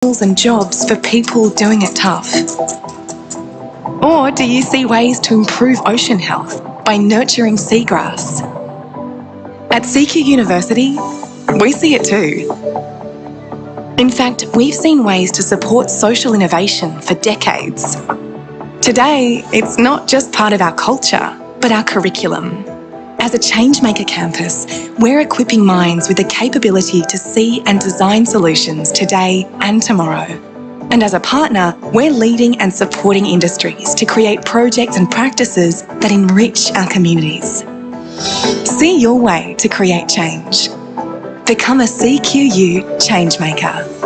and jobs for people doing it tough? Or do you see ways to improve ocean health by nurturing seagrass? At CQUniversity, we see it too. In fact, we've seen ways to support social innovation for decades. Today, it's not just part of our culture, but our curriculum. As a Changemaker campus, we're equipping minds with the capability to see and design solutions today and tomorrow. And as a partner, we're leading and supporting industries to create projects and practices that enrich our communities. See your way to create change. Become a CQU Changemaker.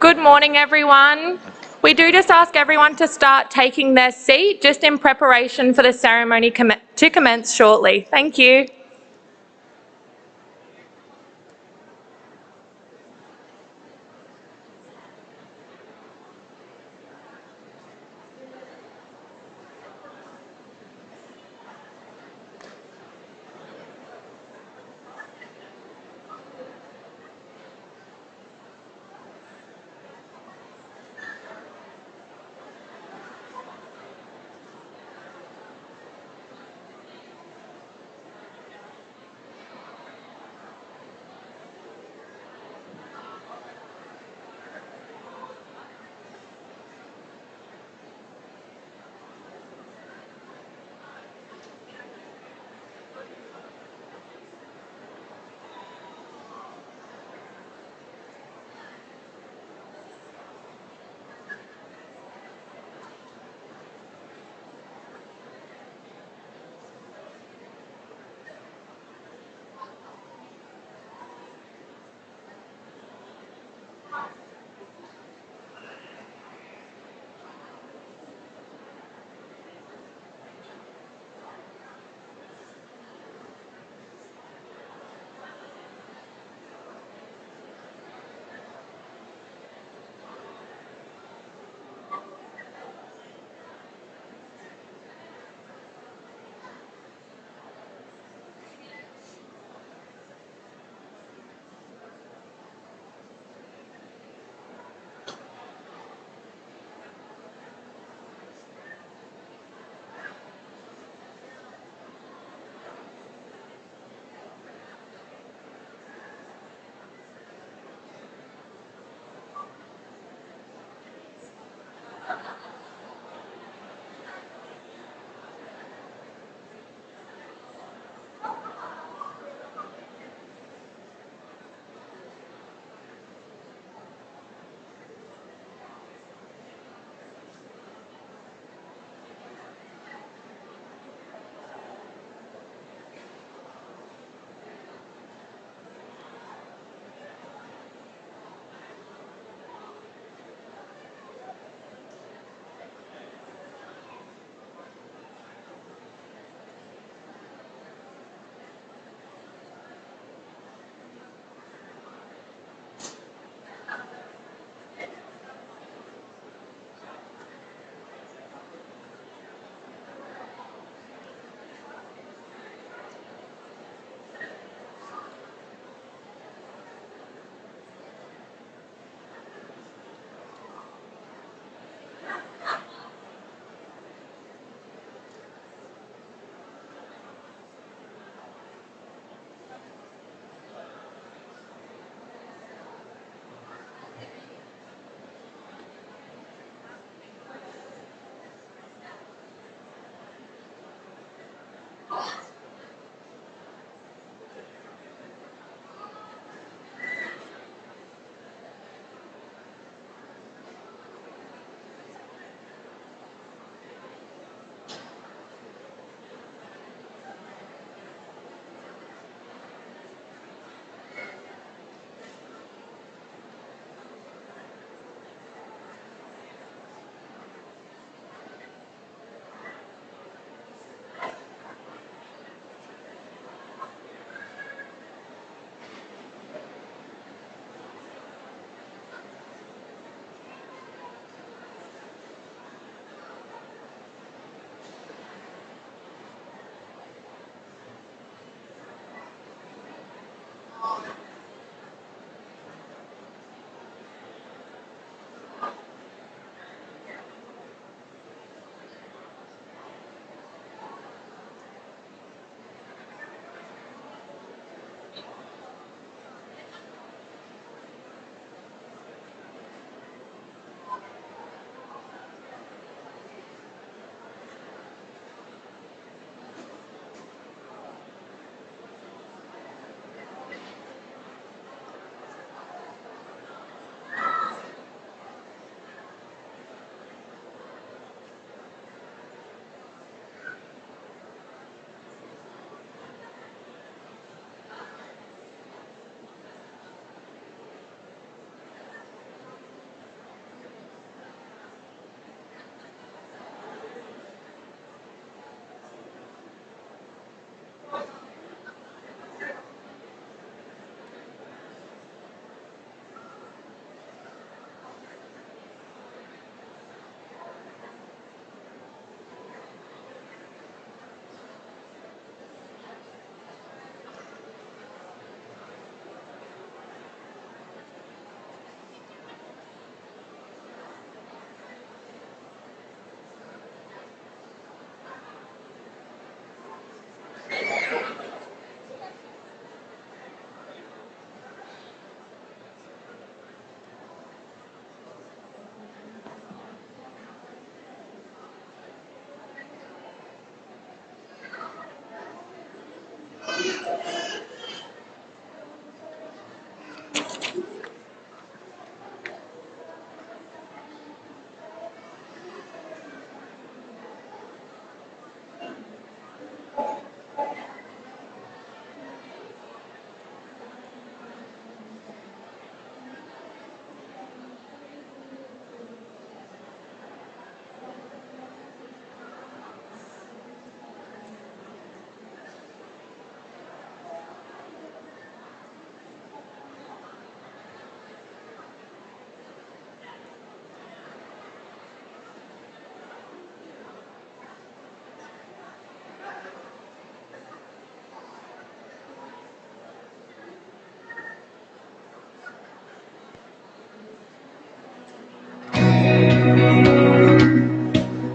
Good morning, everyone. We do just ask everyone to start taking their seat, just in preparation for the ceremony to commence shortly. Thank you.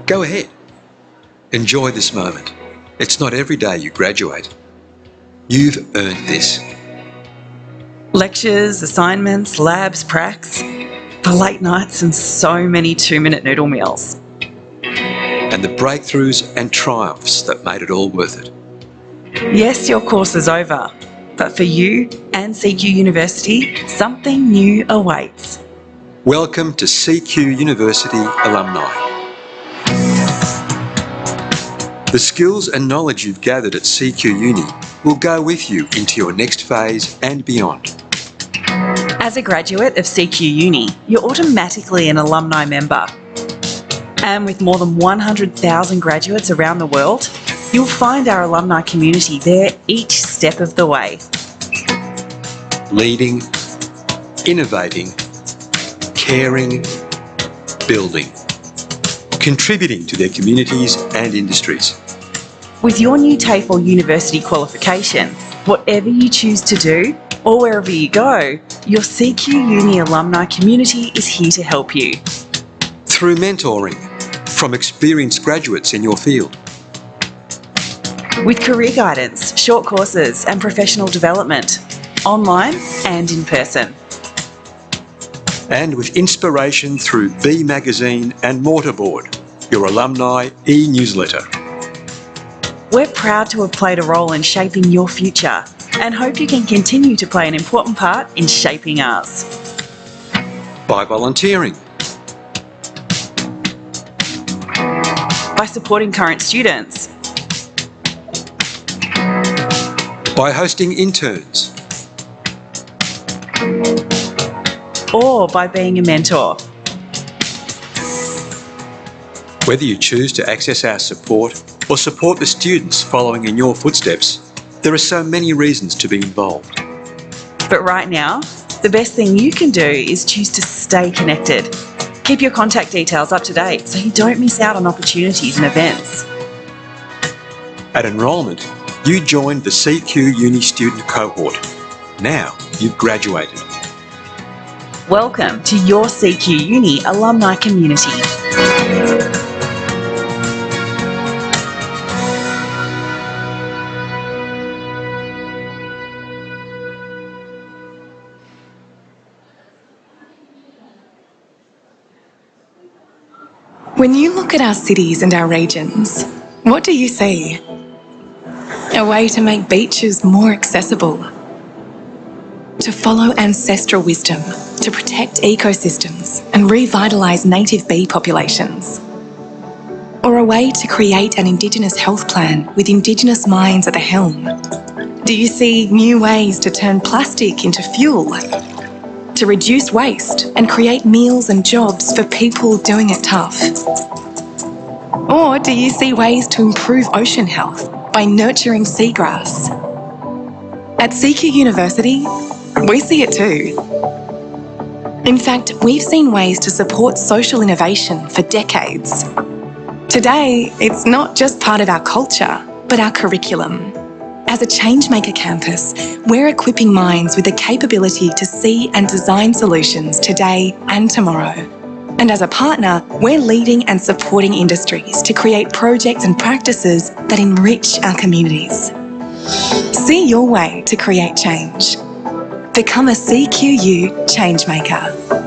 Go ahead. Enjoy this moment. It's not every day you graduate. You've earned this. Lectures, assignments, labs, pracs, the late nights and so many 2-minute noodle meals. And the breakthroughs and triumphs that made it all worth it. Yes, your course is over, but for you and CQUniversity, something new awaits. Welcome to CQUniversity alumni. The skills and knowledge you've gathered at CQ Uni will go with you into your next phase and beyond. As a graduate of CQ Uni, you're automatically an alumni member. And with more than 100,000 graduates around the world, you'll find our alumni community there each step of the way. Leading, innovating, caring, building, contributing to their communities and industries. With your new TAFE or university qualification, whatever you choose to do or wherever you go, your CQ Uni alumni community is here to help you. Through mentoring from experienced graduates in your field. With career guidance, short courses and professional development, online and in person. And with inspiration through B Magazine and Mortarboard, your alumni e-newsletter. We're proud to have played a role in shaping your future and hope you can continue to play an important part in shaping ours. By volunteering. By supporting current students. By hosting interns. Or by being a mentor. Whether you choose to access our support or support the students following in your footsteps, there are so many reasons to be involved. But right now, the best thing you can do is choose to stay connected. Keep your contact details up to date so you don't miss out on opportunities and events. At enrolment, you joined the CQ Uni student cohort. Now you've graduated. Welcome to your CQ Uni alumni community. When you look at our cities and our regions, what do you see? A way to make beaches more accessible, to follow ancestral wisdom, to protect ecosystems and revitalise native bee populations, or a way to create an Indigenous health plan with Indigenous minds at the helm. Do you see new ways to turn plastic into fuel, to reduce waste and create meals and jobs for people doing it tough? Or do you see ways to improve ocean health by nurturing seagrass? At CQUniversity, we see it too. In fact, we've seen ways to support social innovation for decades. Today, it's not just part of our culture, but our curriculum. As a Changemaker campus, we're equipping minds with the capability to see and design solutions today and tomorrow. And as a partner, we're leading and supporting industries to create projects and practices that enrich our communities. See your way to create change. Become a CQU Changemaker.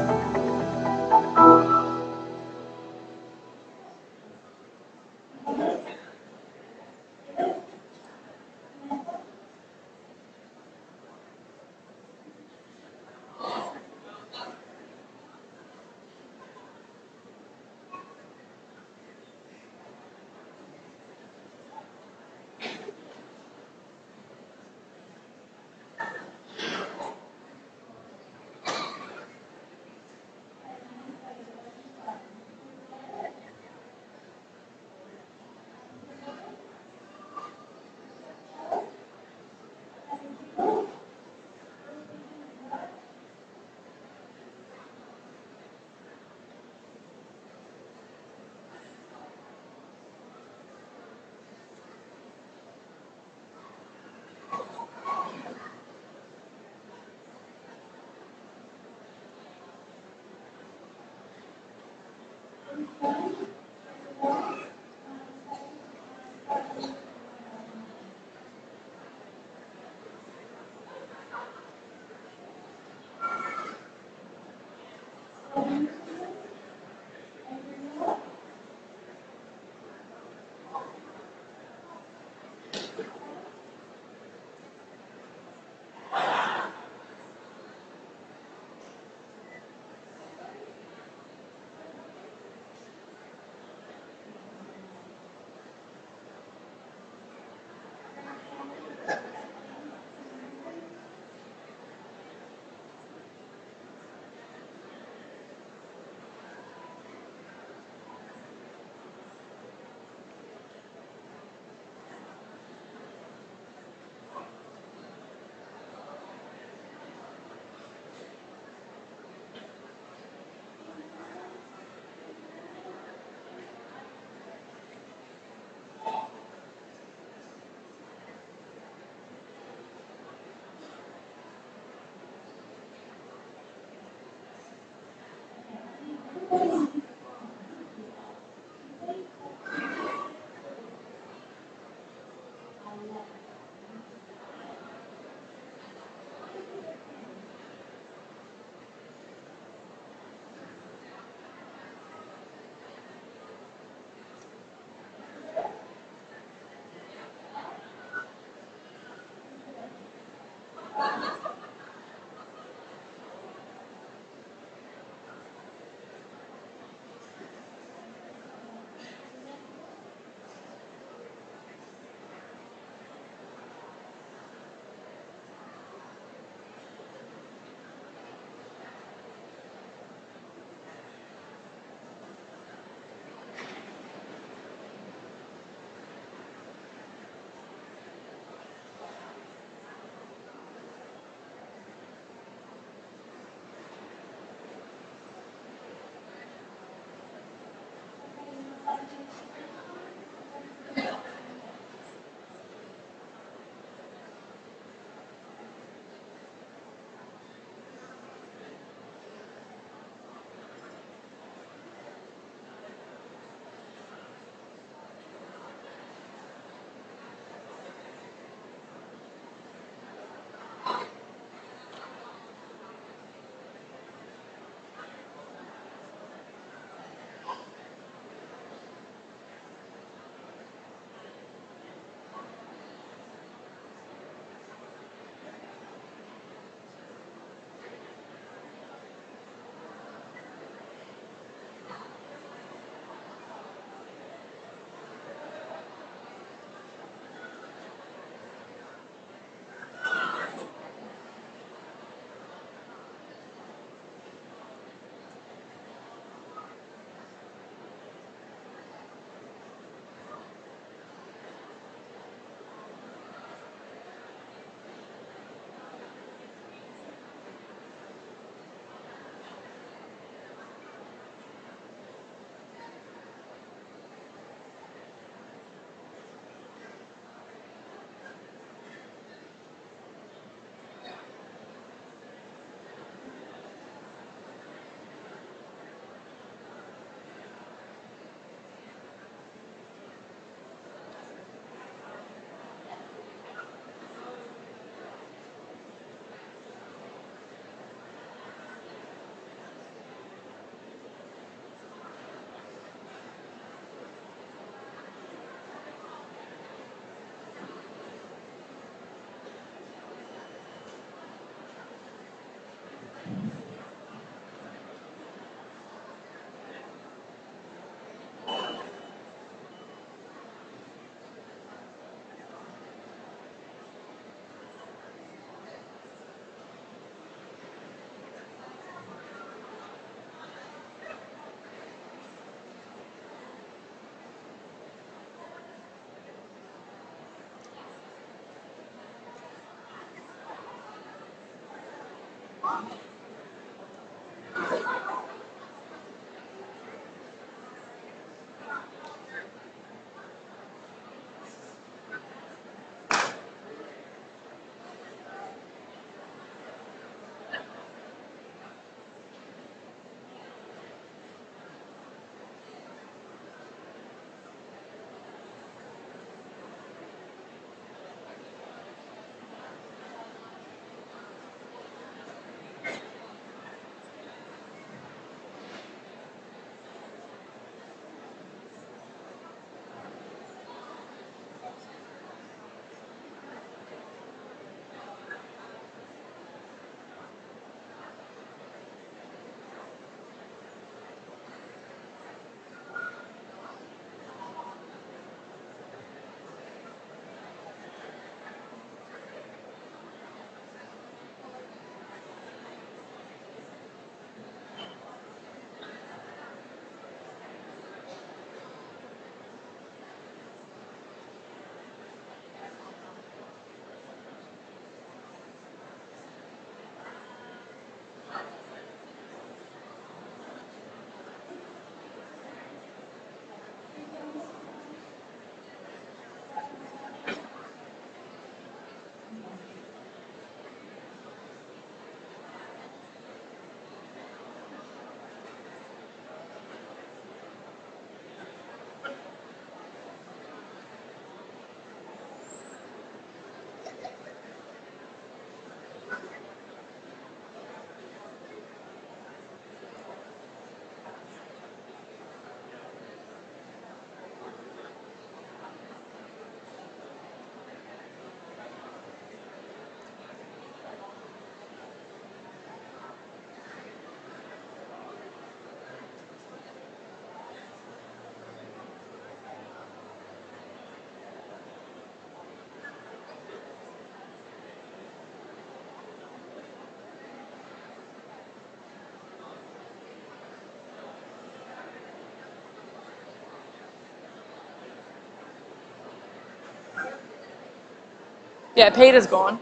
Yeah, Peter's gone.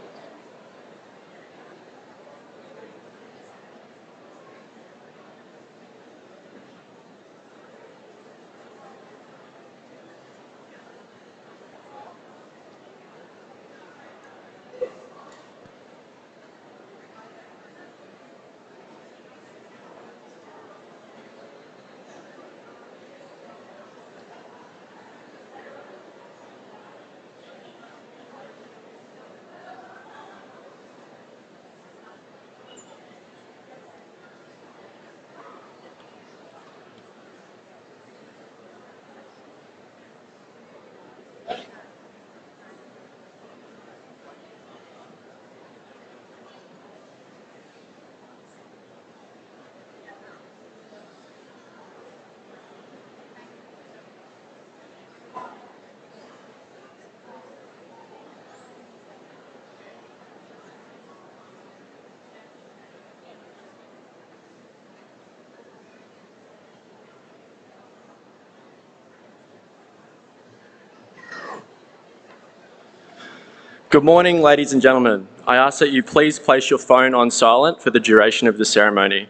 Good morning, ladies and gentlemen. I ask that you please place your phone on silent for the duration of the ceremony.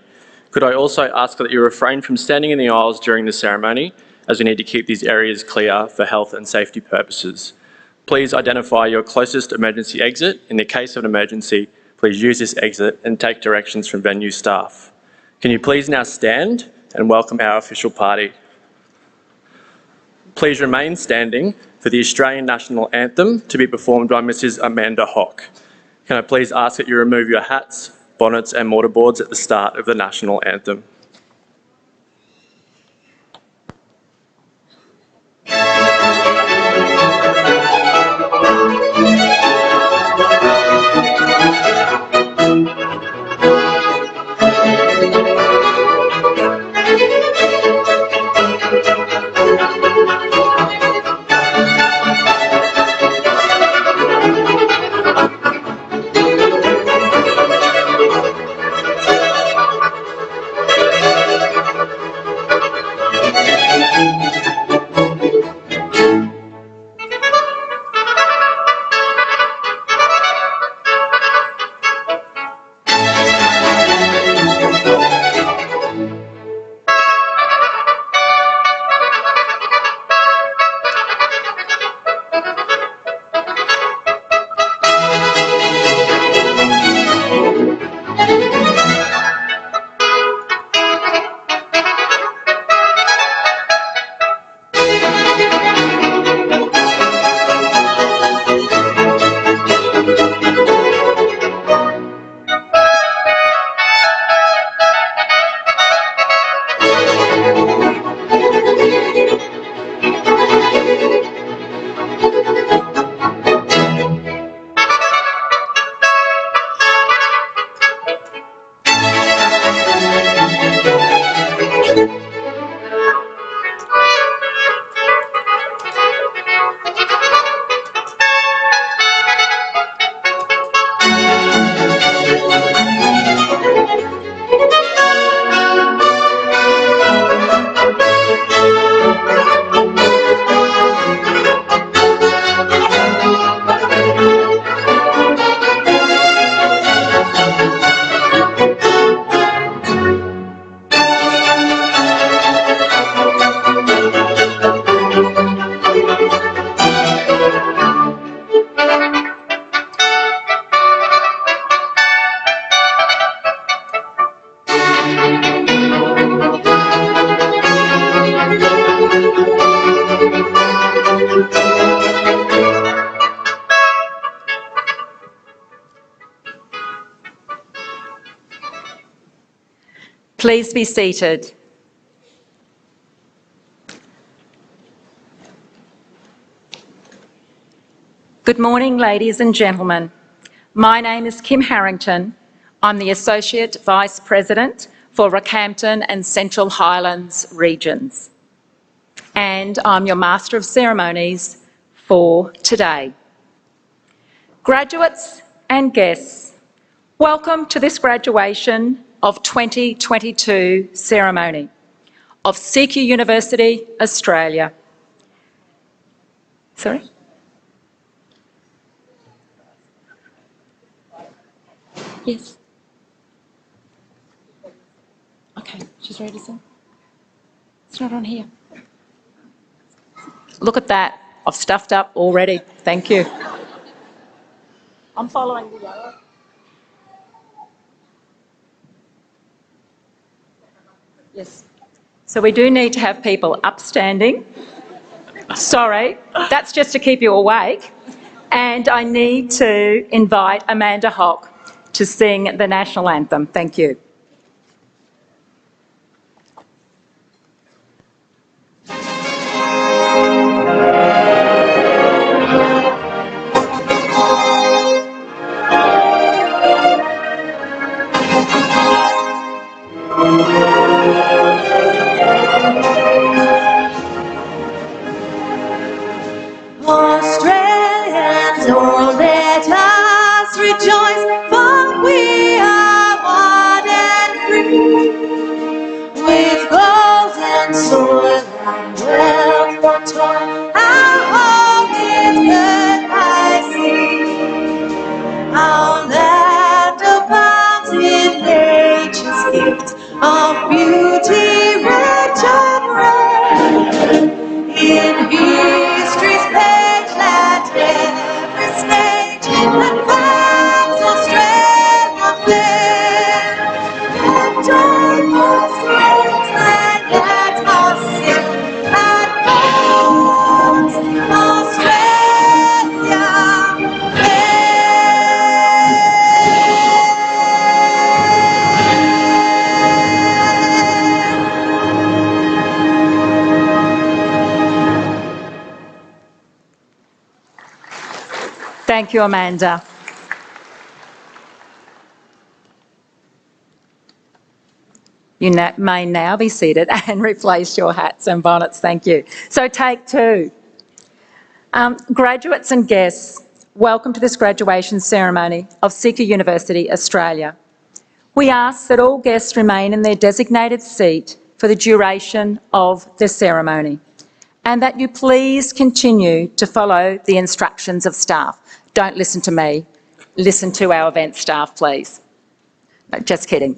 Could I also ask that you refrain from standing in the aisles during the ceremony, as we need to keep these areas clear for health and safety purposes. Please identify your closest emergency exit. In the case of an emergency, please use this exit and take directions from venue staff. Can you please now stand and welcome our official party? Please remain standing for the Australian National Anthem to be performed by Mrs. Amanda Hock. Can I please ask that you remove your hats, bonnets and mortarboards at the start of the National Anthem. Please be seated. Good morning, ladies and gentlemen. My name is Kim Harrington. I'm the Associate Vice President for Rockhampton and Central Highlands regions. And I'm your Master of Ceremonies for today. Graduates and guests, welcome to this graduation of 2022 ceremony of CQUniversity, Australia. Sorry? Yes. Okay, she's ready to sing. It's not on here. Look at that. I've stuffed up already. Thank you. I'm following the yellow. Yes. So we do need to have people upstanding. Sorry, that's just to keep you awake. And I need to invite Amanda Hock to sing the National Anthem. Thank you. Australians, oh, let us rejoice, for we are one and free. With gold and soil and wealth for toil, our home is good by sea. Our land abounds in nature's gifts of beauty, rich and rare. In history's page, let every stage advance Australia fair. And joyful strings and let us sing advance Australia Thank you, Amanda. You may now be seated and replace your hats and bonnets. Thank you. So take two. Graduates and guests, welcome to this graduation ceremony of CQUniversity, Australia. We ask that all guests remain in their designated seat for the duration of the ceremony, and that you please continue to follow the instructions of staff. Don't listen to me, listen to our event staff, please. No, just kidding.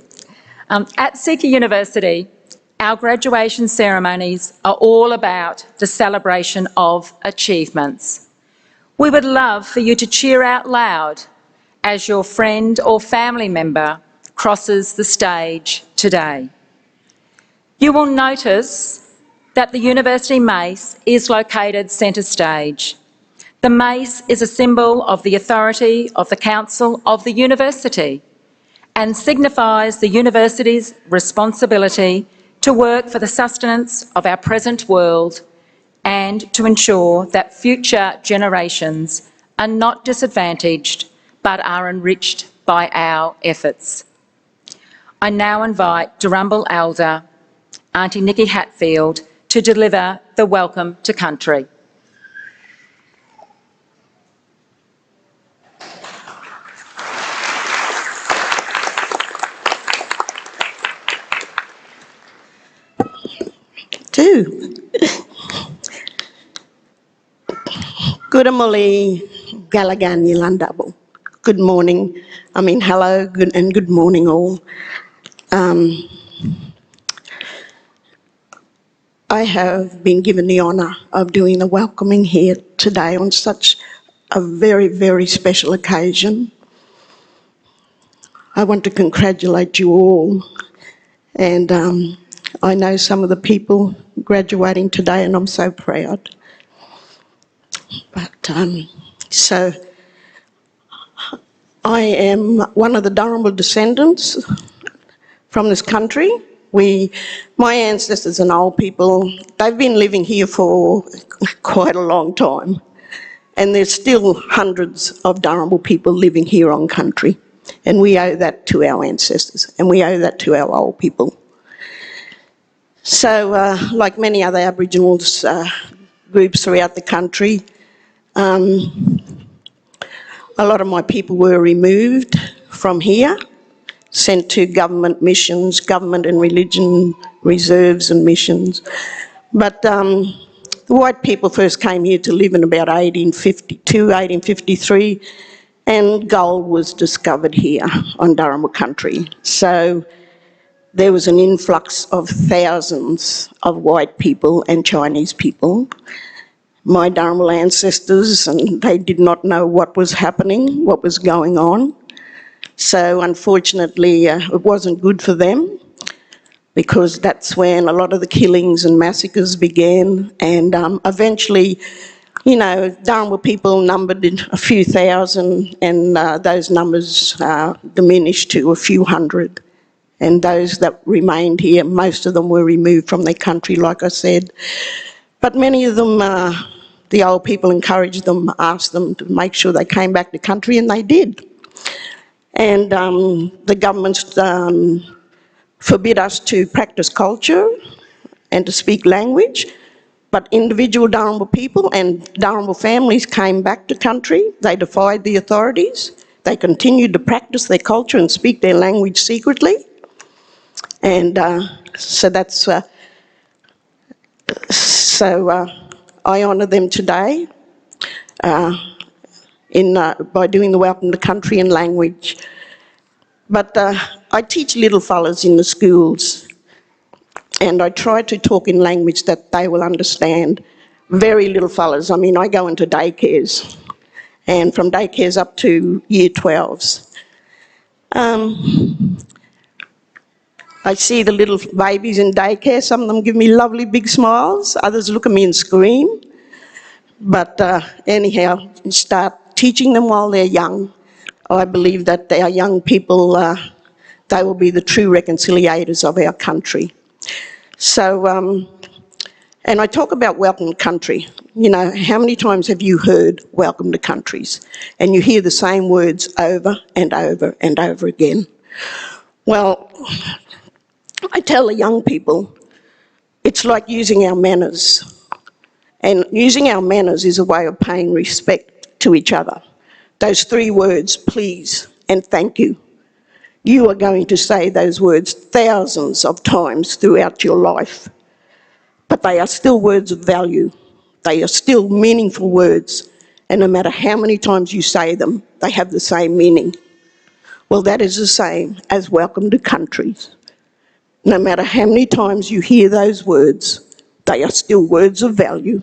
At CQUniversity, our graduation ceremonies are all about the celebration of achievements. We would love for you to cheer out loud as your friend or family member crosses the stage today. You will notice that the University Mace is located centre stage. The mace is a symbol of the authority of the Council of the University and signifies the University's responsibility to work for the sustenance of our present world and to ensure that future generations are not disadvantaged but are enriched by our efforts. I now invite Dirumble Elder, Auntie Nikki Hatfield, to deliver the Welcome to Country. Good morning, Galagan Yilandabo. Good morning. Hello, good morning all. I have been given the honour of doing the welcoming here today on such a very, very special occasion. I want to congratulate you all, and I know some of the people graduating today and I'm so proud. But so I am one of the Durham descendants from this country. My ancestors and old people, they've been living here for quite a long time, and there's still hundreds of Durham people living here on country, and we owe that to our ancestors and we owe that to our old people. So like many other Aboriginal groups throughout the country, a lot of my people were removed from here, sent to government missions, government and religion reserves and missions. But the white people first came here to live in about 1852, 1853, and gold was discovered here on Dharamwa country. So there was an influx of thousands of white people and Chinese people. My Dharamwa ancestors, and they did not know what was happening, what was going on. So unfortunately, it wasn't good for them, because that's when a lot of the killings and massacres began, and eventually, you know, Dharamwa people numbered a few thousand, and those numbers diminished to a few hundred. And those that remained here, most of them were removed from their country, like I said. But many of them, the old people encouraged them, asked them to make sure they came back to country, and they did. And the government forbid us to practice culture and to speak language, but individual Dharamwa people and Dharamwa families came back to country. They defied the authorities. They continued to practice their culture and speak their language secretly. And so that's, I honour them today by doing the Welcome to Country in language. But I teach little fellas in the schools, and I try to talk in language that they will understand. Very little fellas. I mean, I go into daycares, and from daycares up to year 12s. I see the little babies in daycare. Some of them give me lovely big smiles. Others look at me and scream. But anyhow, start teaching them while they're young. I believe that our young people, they will be the true reconciliators of our country. So, and I talk about welcome to country. You know, how many times have you heard welcome to countries? And you hear the same words over and over and over again. Well, I tell the young people, it's like using our manners. And using our manners is a way of paying respect to each other. Those 3 words, please and thank you. You are going to say those words thousands of times throughout your life. But they are still words of value. They are still meaningful words. And no matter how many times you say them, they have the same meaning. Well, that is the same as welcome to countries. No matter how many times you hear those words, they are still words of value.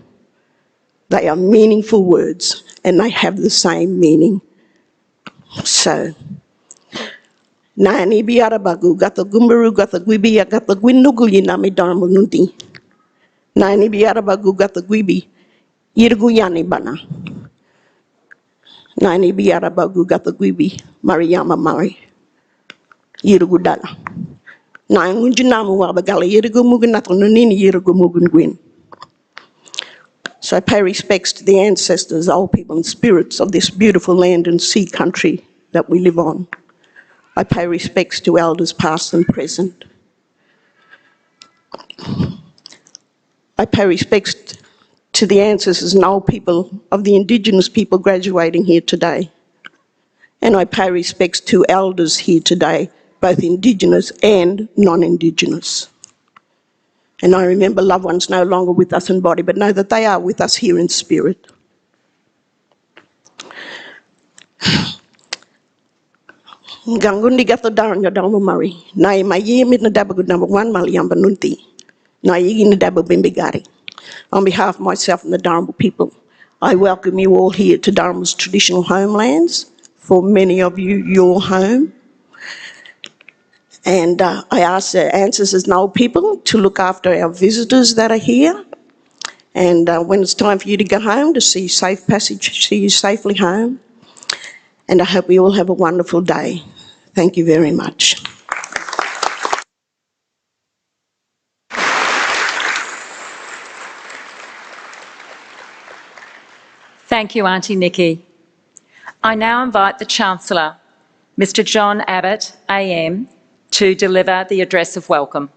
They are meaningful words, and they have the same meaning. So, Nani biara bagu gata gumbaru gata guibi gata gwindugu yinami Dharamwa nunti. Nani biara bagu gata guibi yirgu yani bana. Nani biara bagu gata guibi Mariama Mari yirgu dala. Nai ngunjunamu wabagala yirgu mugunatu nunini yirgu mugun. So I pay respects to the ancestors, old people and spirits of this beautiful land and sea country that we live on. I pay respects to elders past and present. I pay respects to the ancestors and old people of the Indigenous people graduating here today. And I pay respects to elders here today, both Indigenous and non-Indigenous. And I remember loved ones no longer with us in body, but know that they are with us here in spirit. Gangundi gata daranga Dharamwa mari. Nai mayi mit na dabagud number 1 Maliamba nunti. Nai yigi na dabu bimbigari. On behalf of myself and the Dharamwa people, I welcome you all here to Dharamwa's traditional homelands. For many of you, your home. And I ask the ancestors and old people to look after our visitors that are here. And when it's time for you to go home, to see safe passage, see you safely home. And I hope we all have a wonderful day. Thank you very much. Thank you, Auntie Nikki. I now invite the Chancellor, Mr. John Abbott, AM, to deliver the address of welcome.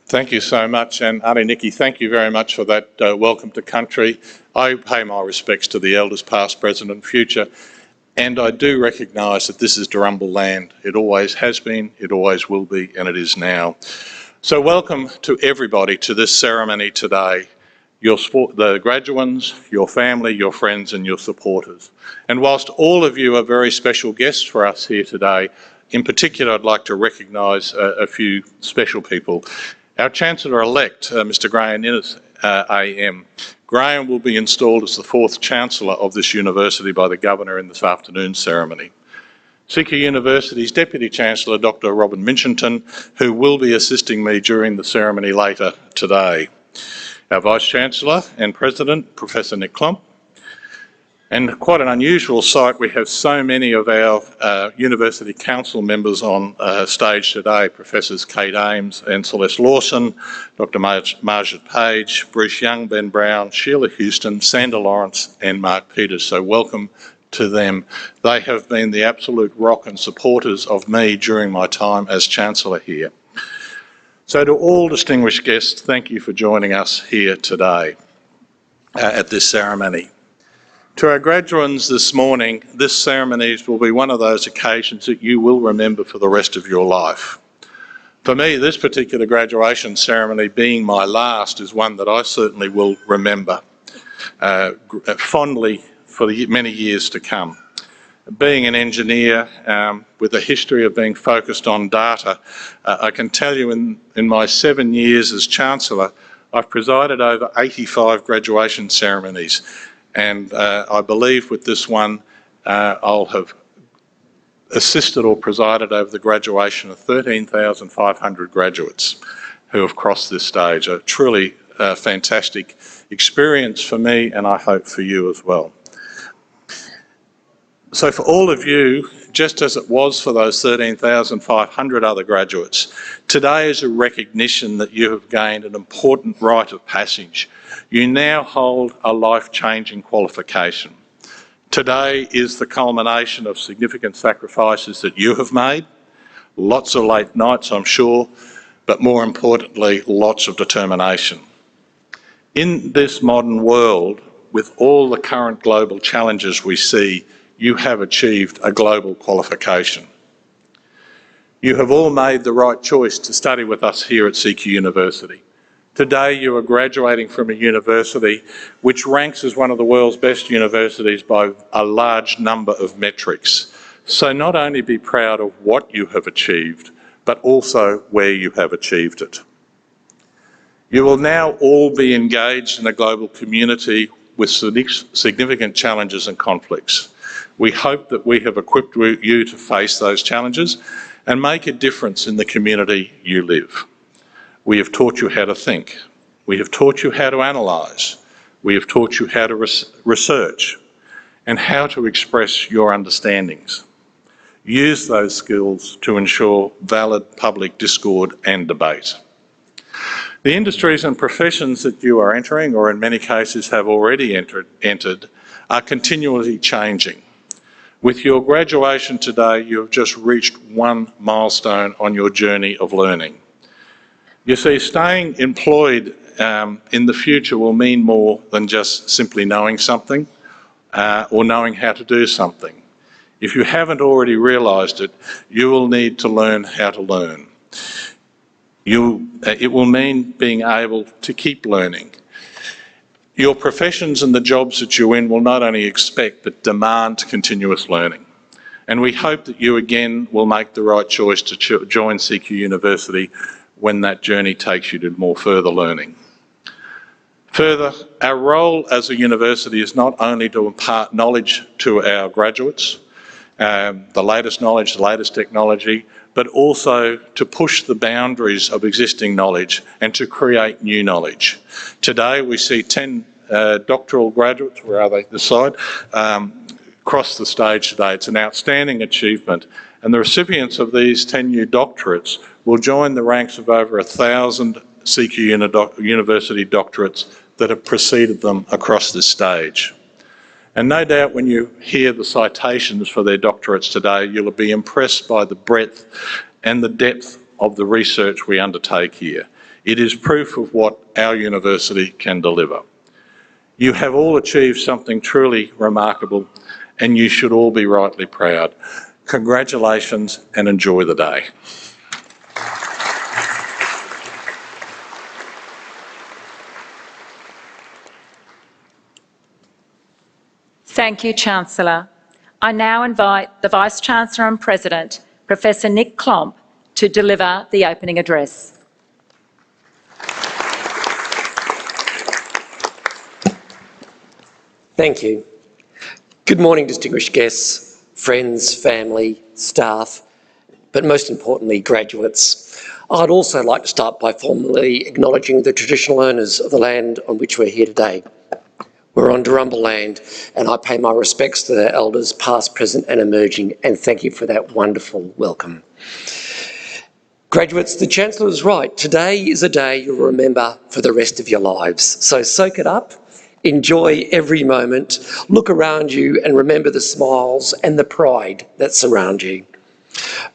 Thank you so much, and Auntie Nikki, thank you very much for that welcome to country. I pay my respects to the elders past, present and future, and I do recognise that this is Dharamwa land. It always has been, it always will be, and it is now. So welcome to everybody to this ceremony today, the graduands, your family, your friends and your supporters. And whilst all of you are very special guests for us here today, in particular I'd like to recognise a few special people. Our Chancellor-elect, Mr Graham Innes, AM. Graham will be installed as the 4th Chancellor of this university by the Governor in this afternoon's ceremony. CQUniversity's Deputy Chancellor, Dr Robin Minchington, who will be assisting me during the ceremony later today. Our Vice-Chancellor and President, Professor Nick Klump. And quite an unusual sight, we have so many of our University Council members on stage today, Professors Kate Ames and Celeste Lawson, Dr Margaret Page, Bruce Young, Ben Brown, Sheila Houston, Sandra Lawrence and Mark Peters. So welcome to them. They have been the absolute rock and supporters of me during my time as Chancellor here. So to all distinguished guests, thank you for joining us here today at this ceremony. To our graduands this morning, this ceremony will be one of those occasions that you will remember for the rest of your life. For me, this particular graduation ceremony being my last is one that I certainly will remember fondly for the many years to come. Being an engineer with a history of being focused on data, I can tell you in my 7 years as Chancellor, I've presided over 85 graduation ceremonies. And I believe with this one, I'll have assisted or presided over the graduation of 13,500 graduates who have crossed this stage. A truly fantastic experience for me and I hope for you as well. So for all of you, just as it was for those 13,500 other graduates, today is a recognition that you have gained an important rite of passage. You now hold a life-changing qualification. Today is the culmination of significant sacrifices that you have made, lots of late nights, I'm sure, but more importantly, lots of determination. In this modern world, with all the current global challenges we see, you have achieved a global qualification. You have all made the right choice to study with us here at CQUniversity. Today you are graduating from a university which ranks as one of the world's best universities by a large number of metrics. So not only be proud of what you have achieved, but also where you have achieved it. You will now all be engaged in a global community with significant challenges and conflicts. We hope that we have equipped you to face those challenges and make a difference in the community you live. We have taught you how to think. We have taught you how to analyse. We have taught you how to research and how to express your understandings. Use those skills to ensure valid public discourse and debate. The industries and professions that you are entering, or in many cases have already entered, are continually changing. With your graduation today, you have just reached one milestone on your journey of learning. You see, staying employed in the future will mean more than just simply knowing something or knowing how to do something. If you haven't already realised it, you will need to learn how to learn. It will mean being able to keep learning. Your professions and the jobs that you're in will not only expect but demand continuous learning. And we hope that you again will make the right choice to join CQUniversity when that journey takes you to more further learning. Further, our role as a university is not only to impart knowledge to our graduates, the latest knowledge, the latest technology, but also to push the boundaries of existing knowledge and to create new knowledge. Today we see 10 doctoral graduates, where are they, this side, cross the stage today. It's an outstanding achievement, and the recipients of these 10 new doctorates will join the ranks of over 1,000 CQUniversity doctorates that have preceded them across this stage. And no doubt when you hear the citations for their doctorates today, you'll be impressed by the breadth and the depth of the research we undertake here. It is proof of what our university can deliver. You have all achieved something truly remarkable, and you should all be rightly proud. Congratulations and enjoy the day. Thank you, Chancellor. I now invite the Vice-Chancellor and President, Professor Nick Klomp, to deliver the opening address. Thank you. Good morning, distinguished guests, friends, family, staff, but most importantly, graduates. I'd also like to start by formally acknowledging the traditional owners of the land on which we're here today. We're on Darumba land, and I pay my respects to their elders, past, present and emerging, and thank you for that wonderful welcome. Graduates, the Chancellor is right. Today is a day you'll remember for the rest of your lives. So soak it up, enjoy every moment, look around you and remember the smiles and the pride that surround you.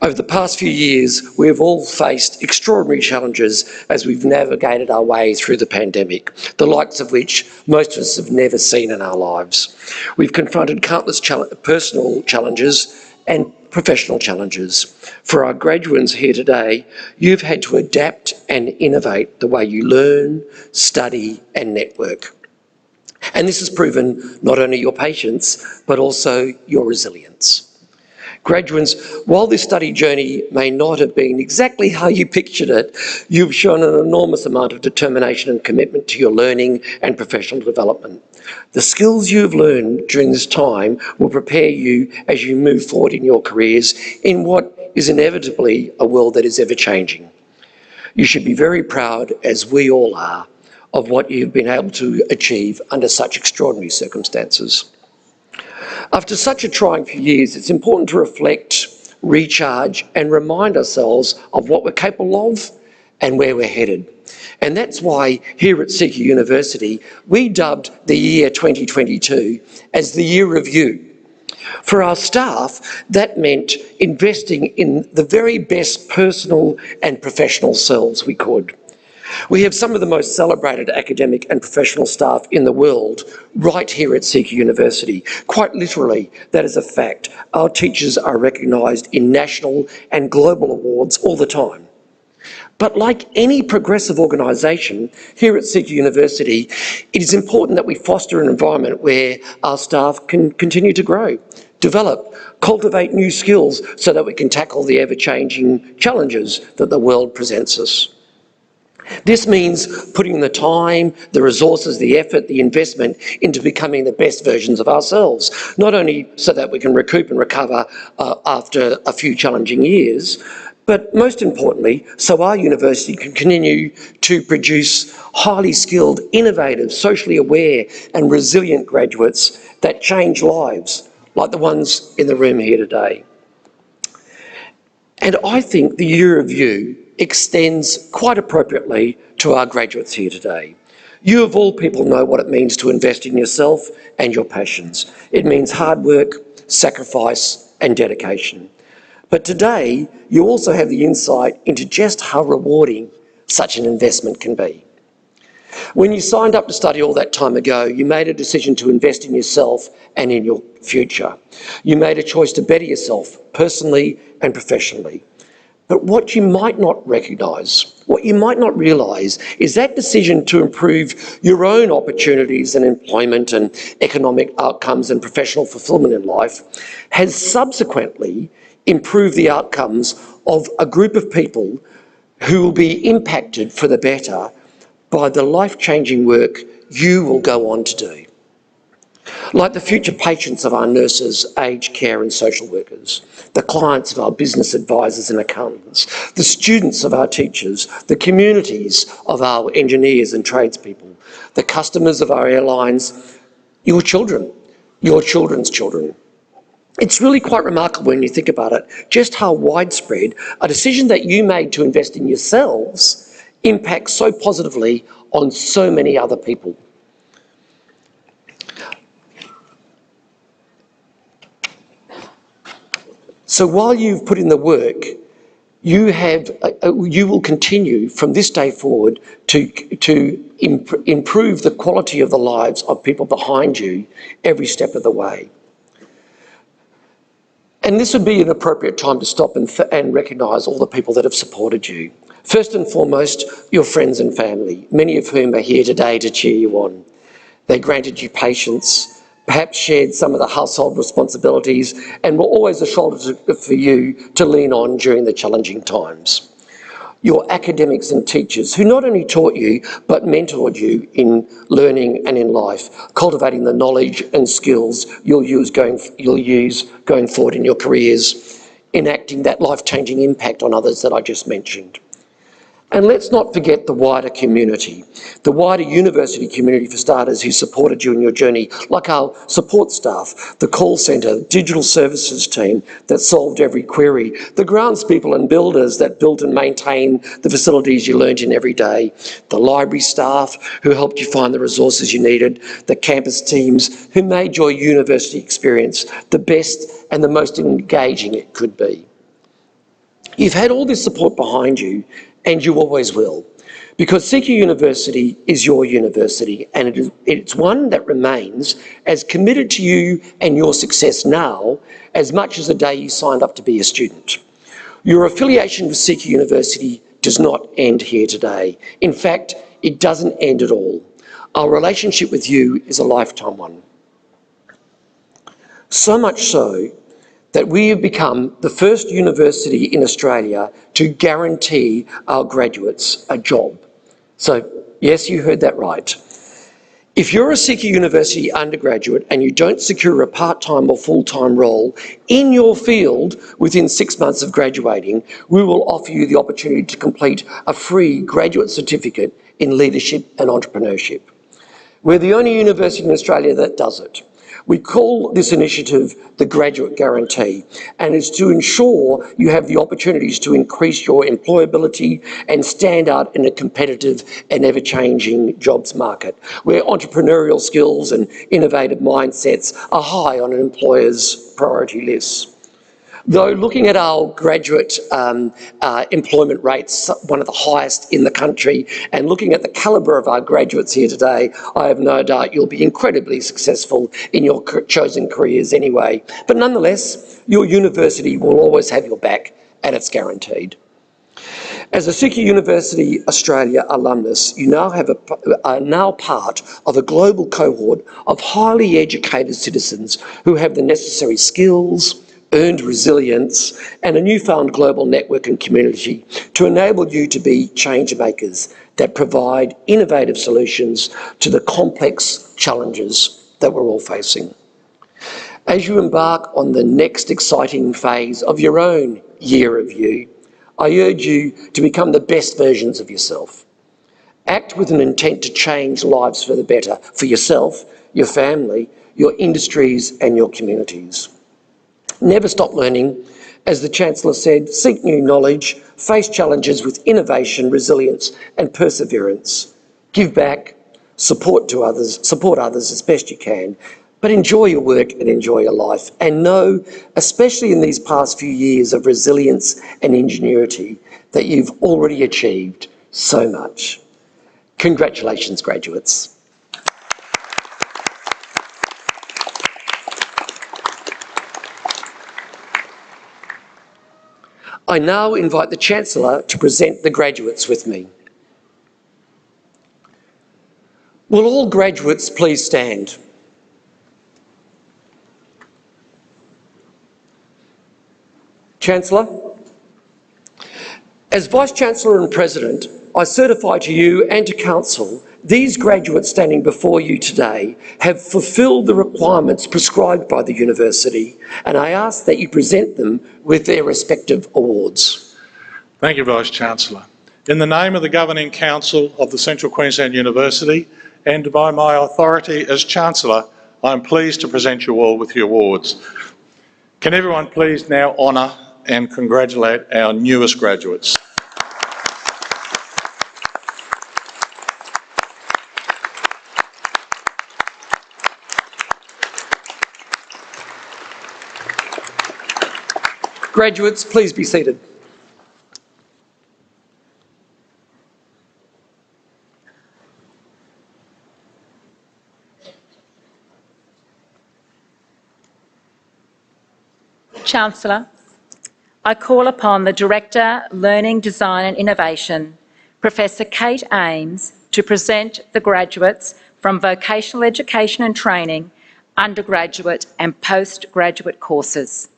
Over the past few years, we've all faced extraordinary challenges as we've navigated our way through the pandemic, the likes of which most of us have never seen in our lives. We've confronted countless personal challenges and professional challenges. For our graduates here today, you've had to adapt and innovate the way you learn, study and network. And this has proven not only your patience, but also your resilience. Graduates, while this study journey may not have been exactly how you pictured it, you've shown an enormous amount of determination and commitment to your learning and professional development. The skills you've learned during this time will prepare you as you move forward in your careers in what is inevitably a world that is ever changing. You should be very proud, as we all are, of what you've been able to achieve under such extraordinary circumstances. After such a trying few years, it's important to reflect, recharge and remind ourselves of what we're capable of and where we're headed. And that's why here at CQUniversity, we dubbed the year 2022 as the Year of You. For our staff, that meant investing in the very best personal and professional selves we could. We have some of the most celebrated academic and professional staff in the world right here at CQUniversity. Quite literally, that is a fact. Our teachers are recognised in national and global awards all the time. But like any progressive organisation, here at CQUniversity, it is important that we foster an environment where our staff can continue to grow, develop, cultivate new skills so that we can tackle the ever-changing challenges that the world presents us. This means putting the time, the resources, the effort, the investment into becoming the best versions of ourselves, not only so that we can recoup and recover after a few challenging years, but most importantly, so our university can continue to produce highly skilled, innovative, socially aware and resilient graduates that change lives, like the ones in the room here today. And I think the Year of You extends quite appropriately to our graduates here today. You of all people know what it means to invest in yourself and your passions. It means hard work, sacrifice and dedication. But today, you also have the insight into just how rewarding such an investment can be. When you signed up to study all that time ago, you made a decision to invest in yourself and in your future. You made a choice to better yourself personally and professionally. But what you might not recognise, what you might not realise, is that decision to improve your own opportunities and employment and economic outcomes and professional fulfilment in life has subsequently improved the outcomes of a group of people who will be impacted for the better by the life-changing work you will go on to do. Like the future patients of our nurses, aged care and social workers, the clients of our business advisors and accountants, the students of our teachers, the communities of our engineers and tradespeople, the customers of our airlines, your children, your children's children. It's really quite remarkable when you think about it, just how widespread a decision that you made to invest in yourselves impacts so positively on so many other people. So while you've put in the work, you will continue from this day forward to improve the quality of the lives of people behind you every step of the way. And this would be an appropriate time to stop and recognise all the people that have supported you. First and foremost, your friends and family, many of whom are here today to cheer you on. They granted you patience, perhaps shared some of the household responsibilities, and were always a shoulder for you to lean on during the challenging times. Your academics and teachers who not only taught you but mentored you in learning and in life, cultivating the knowledge and skills you'll use going forward in your careers, enacting that life-changing impact on others that I just mentioned. And let's not forget the wider community, the wider university community for starters, who supported you in your journey, like our support staff, the call centre, the digital services team that solved every query, the grounds people and builders that built and maintained the facilities you learned in every day, the library staff who helped you find the resources you needed, the campus teams who made your university experience the best and the most engaging it could be. You've had all this support behind you, and you always will, because CQUniversity is your university, and it's one that remains as committed to you and your success now as much as the day you signed up to be a student. Your affiliation with CQUniversity does not end here today. In fact, it doesn't end at all. Our relationship with you is a lifetime one. So much so that we have become the first university in Australia to guarantee our graduates a job. So, yes, you heard that right. If you're a CQUniversity undergraduate and you don't secure a part-time or full-time role in your field within 6 months of graduating, we will offer you the opportunity to complete a free graduate certificate in leadership and entrepreneurship. We're the only university in Australia that does it. We call this initiative the Graduate Guarantee, and it's to ensure you have the opportunities to increase your employability and stand out in a competitive and ever-changing jobs market, where entrepreneurial skills and innovative mindsets are high on an employer's priority list. Though looking at our graduate employment rates, one of the highest in the country, and looking at the calibre of our graduates here today, I have no doubt you'll be incredibly successful in your chosen careers anyway. But nonetheless, your university will always have your back, and it's guaranteed. As a CQUniversity Australia alumnus, you now are now part of a global cohort of highly educated citizens who have the necessary skills, earned resilience, and a newfound global network and community to enable you to be change makers that provide innovative solutions to the complex challenges that we're all facing. As you embark on the next exciting phase of your own year of you, I urge you to become the best versions of yourself. Act with an intent to change lives for the better, for yourself, your family, your industries, and your communities. Never stop learning. As the Chancellor said, seek new knowledge, face challenges with innovation, resilience, and perseverance. Give back, support others as best you can, but enjoy your work and enjoy your life. And know, especially in these past few years of resilience and ingenuity, that you've already achieved so much. Congratulations, graduates. I now invite the Chancellor to present the graduates with me. Will all graduates please stand? Chancellor, as Vice-Chancellor and President, I certify to you and to Council these graduates standing before you today have fulfilled the requirements prescribed by the University, and I ask that you present them with their respective awards. Thank you, Vice-Chancellor. In the name of the Governing Council of the Central Queensland University and by my authority as Chancellor, I am pleased to present you all with your awards. Can everyone please now honour and congratulate our newest graduates. Graduates, please be seated. Chancellor, I call upon the Director, Learning, Design and Innovation, Professor Kate Ames, to present the graduates from Vocational Education and Training undergraduate and postgraduate courses.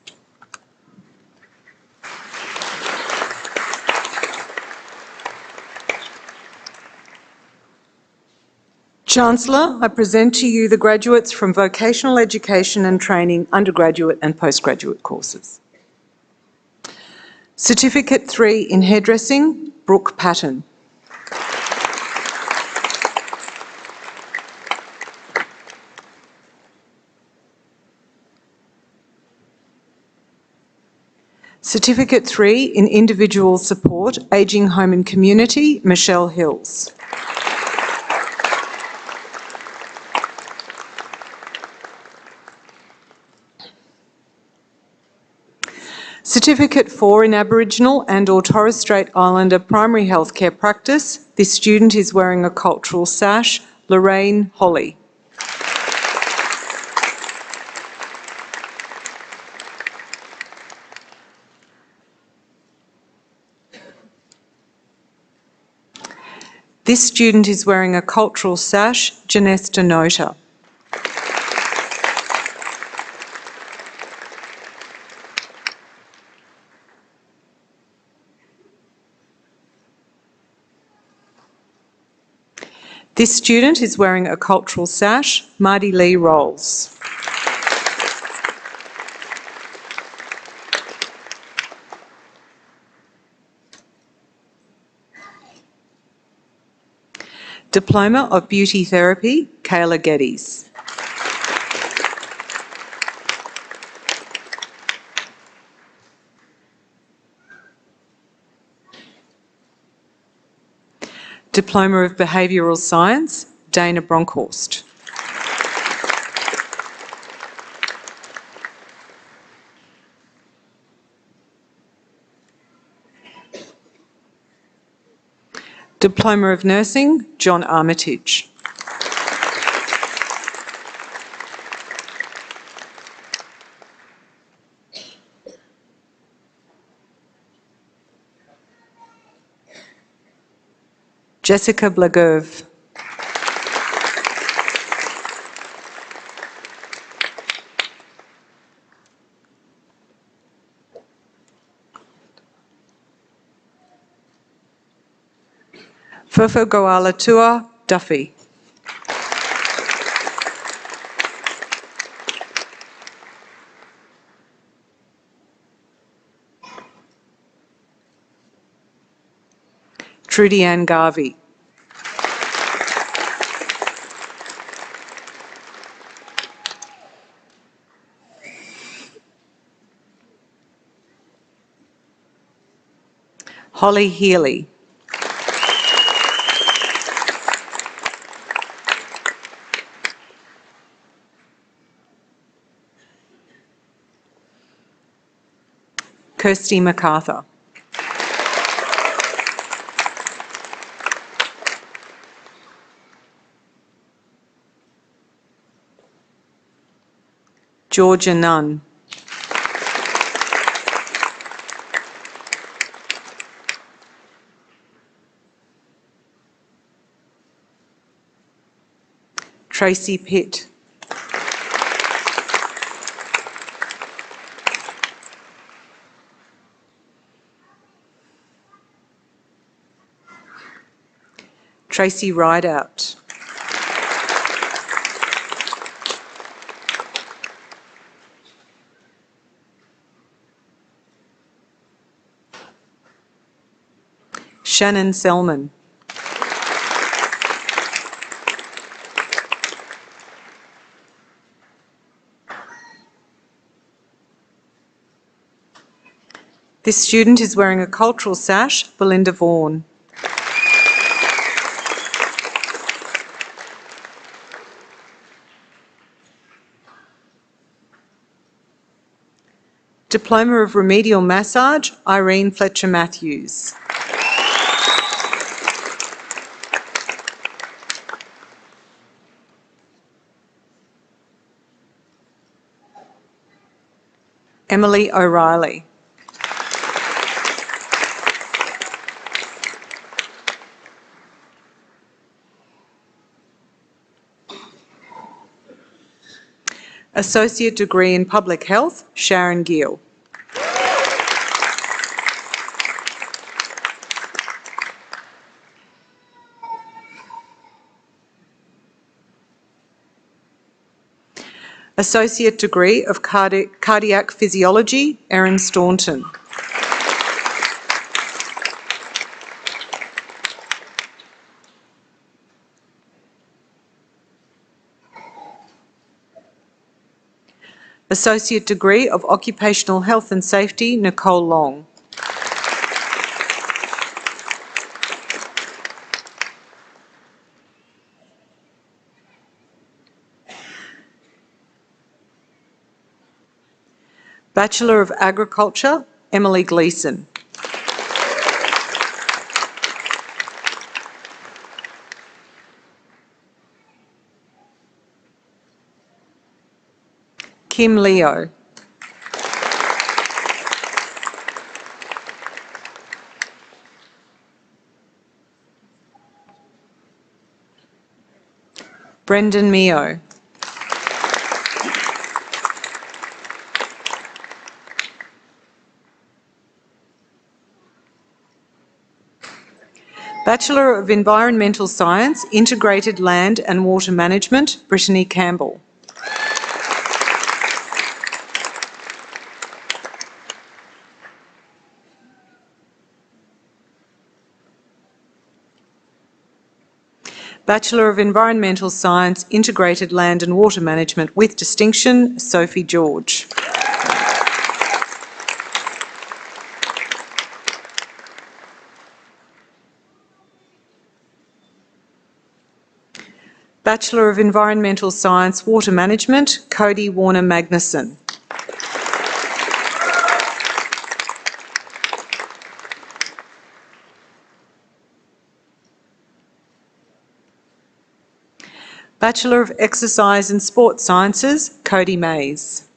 Chancellor, I present to you the graduates from Vocational Education and Training undergraduate and postgraduate courses. Certificate 3 in Hairdressing, Brooke Patton. Certificate 3 in Individual Support, Ageing Home and Community, Michelle Hills. Certificate 4 in Aboriginal and/or Torres Strait Islander Primary Healthcare Practice. This student is wearing a cultural sash, Lorraine Holly. This student is wearing a cultural sash, Janesta Nota. This student is wearing a cultural sash, Marty Lee Rolls. Diploma of Beauty Therapy, Kayla Geddes. Diploma of Behavioural Science, Dana Bronkhorst. Diploma of Nursing, John Armitage. Jessica Blaguev. Furfo Goala Tua Duffy. Trudy Ann Garvey. Holly Healy. Kirsty MacArthur. Georgia Nunn. Tracy Pitt. Tracy Rideout. Shannon Selman. This student is wearing a cultural sash, Belinda Vaughan. Diploma of Remedial Massage, Irene Fletcher Matthews. Emily O'Reilly. Associate degree in Public Health, Sharon Gill. Associate degree of Cardiac Physiology, Erin Staunton. Associate degree of Occupational Health and Safety, Nicole Long. Bachelor of Agriculture, Emily Gleeson. Kim Leo. Brendan Mio. Bachelor of Environmental Science, Integrated Land and Water Management, Brittany Campbell. Bachelor of Environmental Science, Integrated Land and Water Management with distinction, Sophie George. Bachelor of Environmental Science, Water Management, Cody Warner Magnuson. Bachelor of Exercise and Sports Sciences, Cody Mays.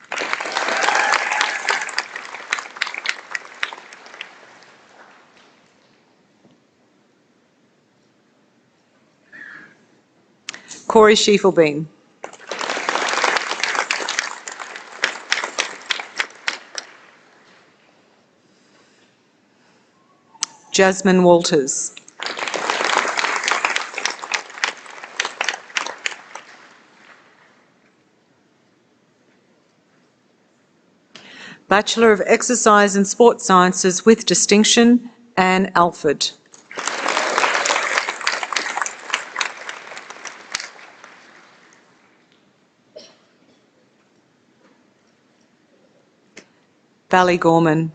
Corey Schiefelbein. Jasmine Walters. Bachelor of Exercise and Sports Sciences with distinction, Anne Alford. Valley Gorman.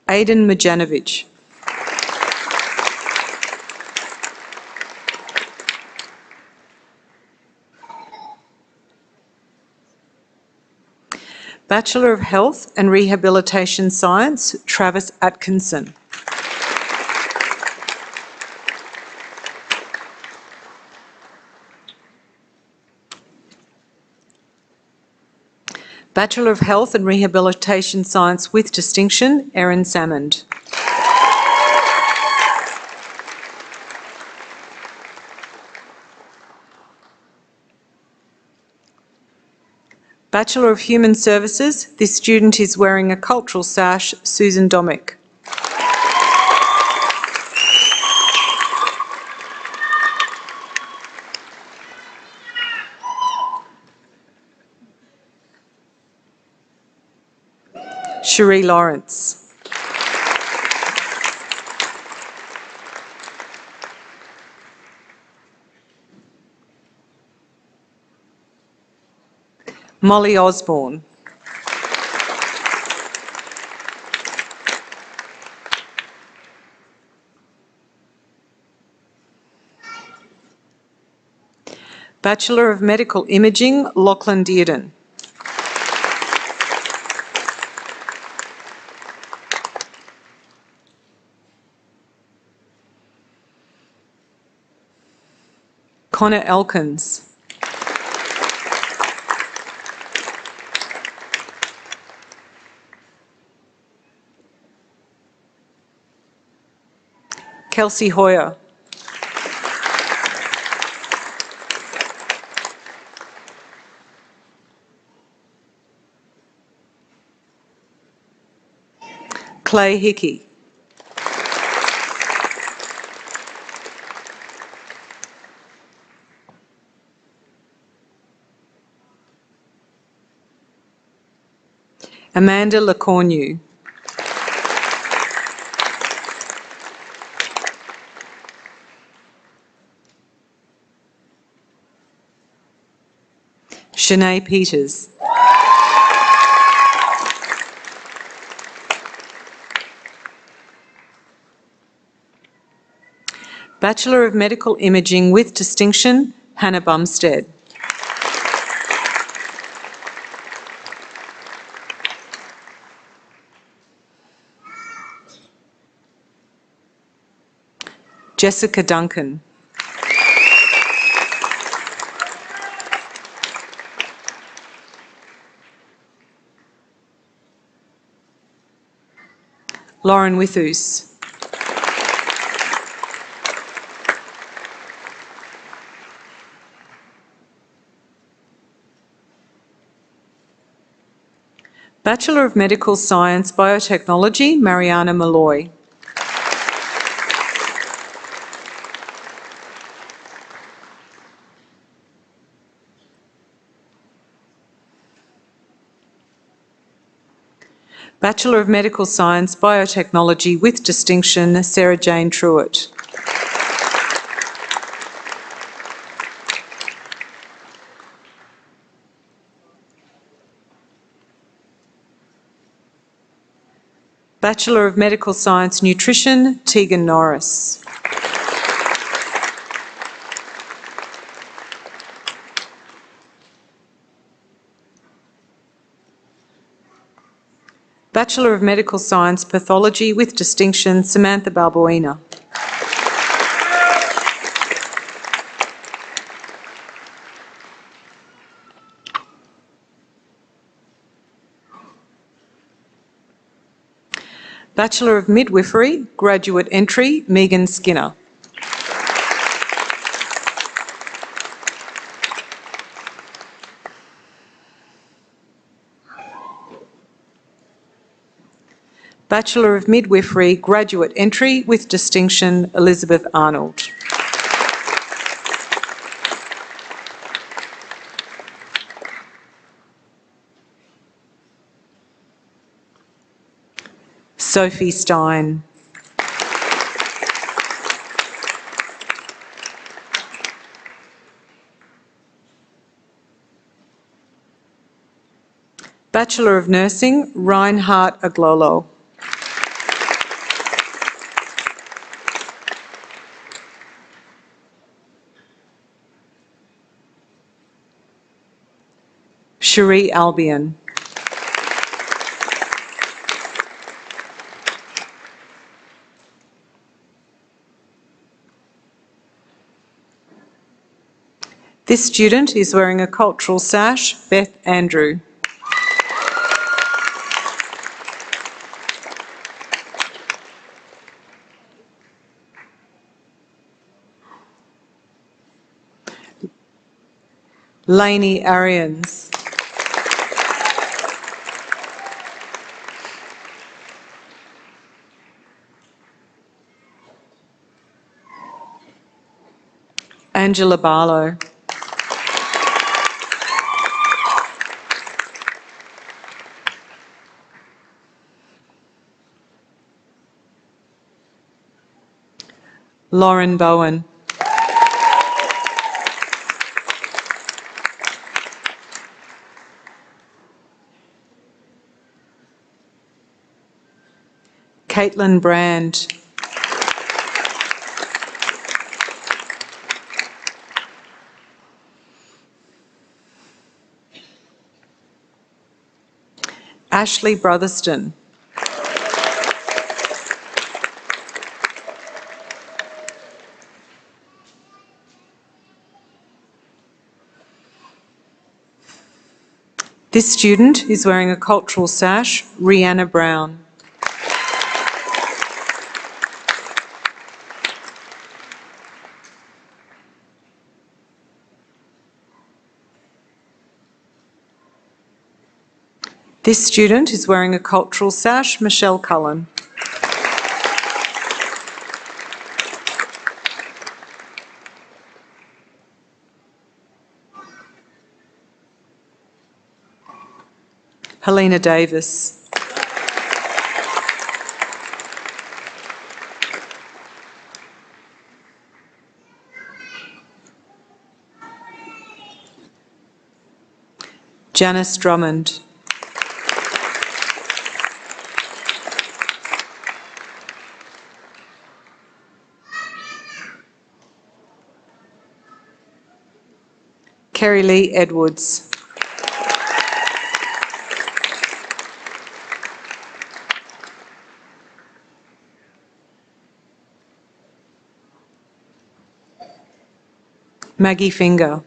Aidan Majanovic. Bachelor of Health and Rehabilitation Science, Travis Atkinson. Bachelor of Health and Rehabilitation Science with distinction, Erin Salmond. Bachelor of Human Services, this student is wearing a cultural sash, Susan Domick. Cherie Lawrence. Molly Osborne. Bachelor of Medical Imaging, Lachlan Dearden. Connor Elkins. Kelsey Hoyer. Clay Hickey. Amanda Lecornu. Shanae Peters. Bachelor of Medical Imaging with Distinction, Hannah Bumstead. Jessica Duncan. Lauren Withus. Bachelor of Medical Science Biotechnology, Mariana Malloy. Bachelor of Medical Science Biotechnology with Distinction, Sarah Jane Truitt. Bachelor of Medical Science Nutrition, Tegan Norris. Bachelor of Medical Science Pathology with Distinction, Samantha Balbuena. Bachelor of Midwifery, Graduate Entry, Megan Skinner. Bachelor of Midwifery, Graduate Entry with Distinction, Elizabeth Arnold. Sophie Stein. Bachelor of Nursing, Reinhardt Aglolo. Cherie Albion. This student is wearing a cultural sash, Beth Andrew. Lainey Arians. Angela Barlow. Lauren Bowen. Caitlin Brand. Ashley Brotherston. This student is wearing a cultural sash, Rihanna Brown. This student is wearing a cultural sash, Michelle Cullen. Helena Davis. Janice Drummond. Kerry Lee Edwards. Maggie Finger.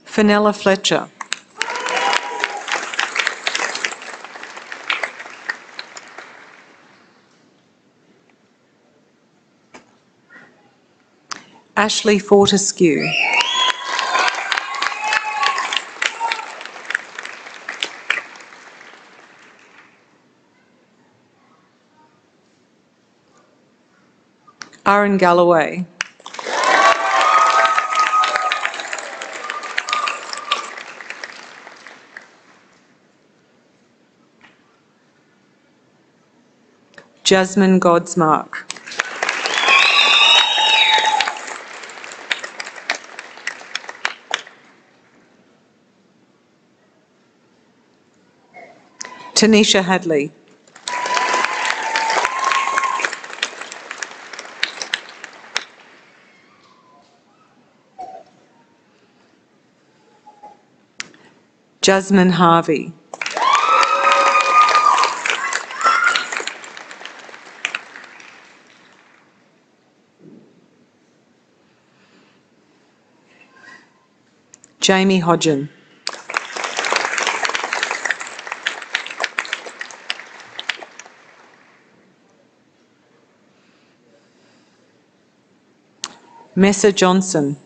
Fenella Fletcher. Ashley Fortescue. Aaron Galloway. Jasmine Godsmark. Tanisha Hadley. Jasmine Harvey. Jamie Hodgen. Messa Johnson.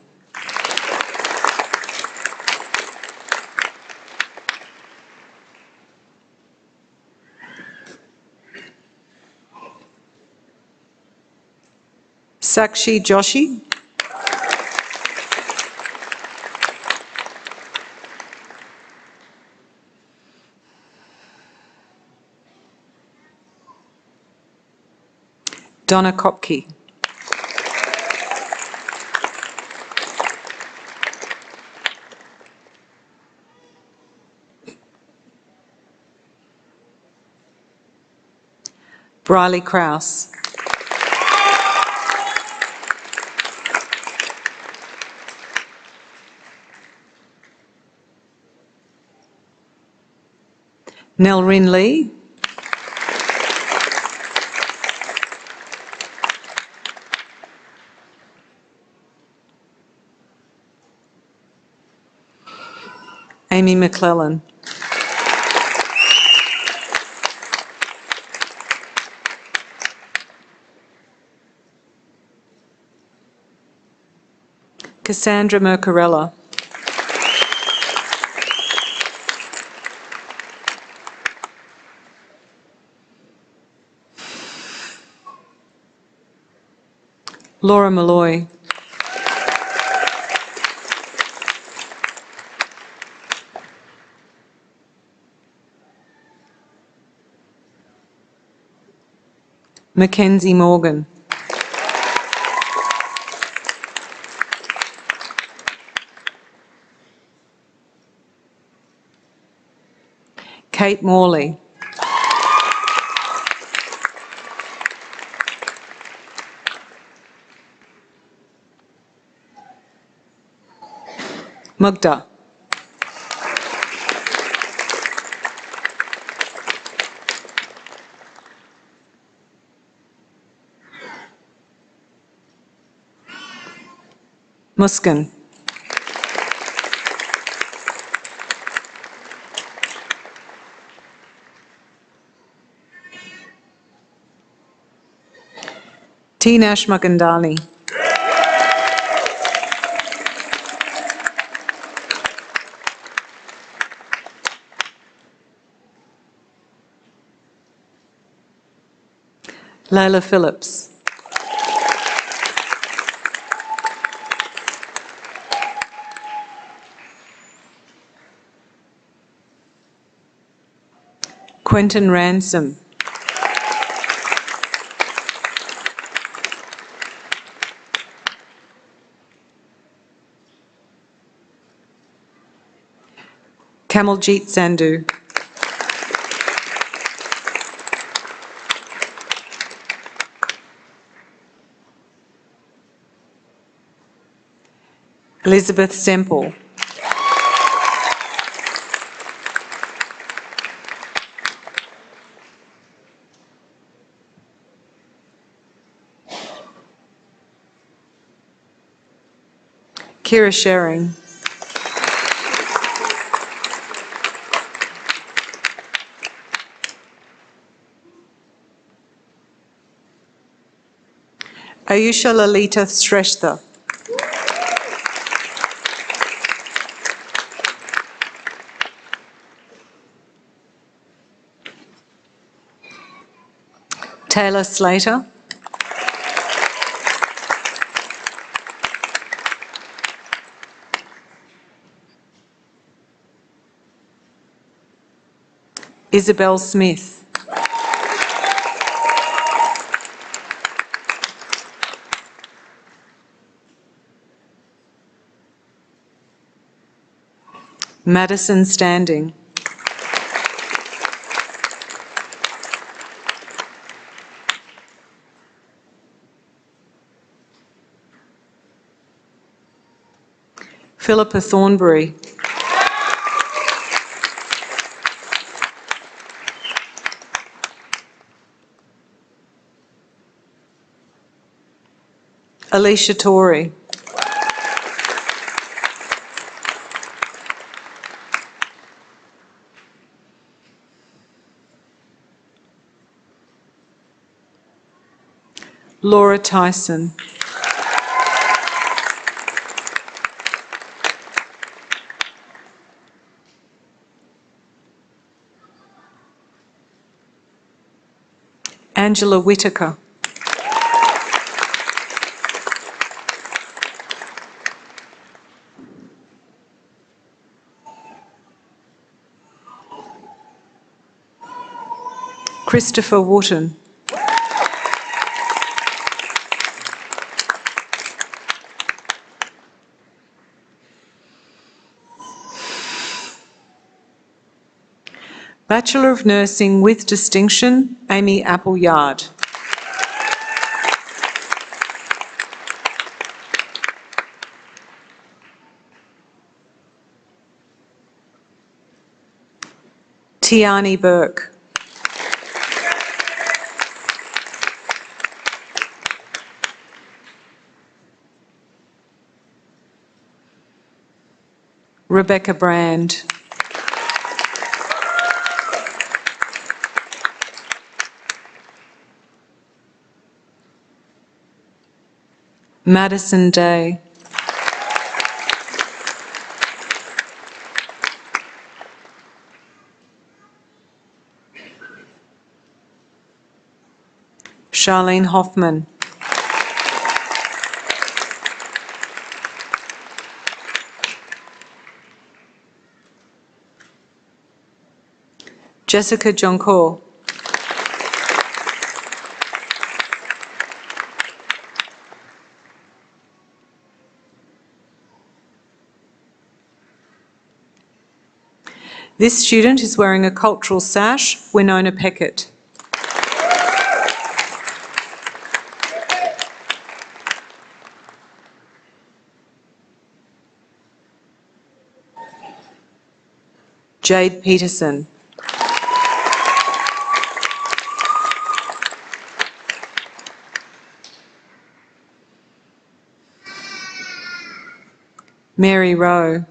Sakshi Joshi. Donna Kopke. Briley Krause. Nelrin Lee. Amy McClellan. Cassandra Mercarella. Laura Malloy. Mackenzie Morgan. Kate Morley. Mugda. Muskin. T. Nash Magandani. Layla Phillips. Quentin Ransom. Kamaljit Sandhu. Elizabeth Semple. Kira Shering. Ayusha Lalita Shrestha. Taylor Slater. Isabel Smith. Madison Standing. Philippa Thornbury. Alicia Torrey. Laura Tyson. Angela Whitaker. Christopher Wotton. Bachelor of Nursing with Distinction, Amy Appleyard. Tiani Burke. Rebecca Brand. Madison Day. Charlene Hoffman. Jessica Joncour. This student is wearing a cultural sash, Winona Peckett. Jade Peterson. Mary Rowe.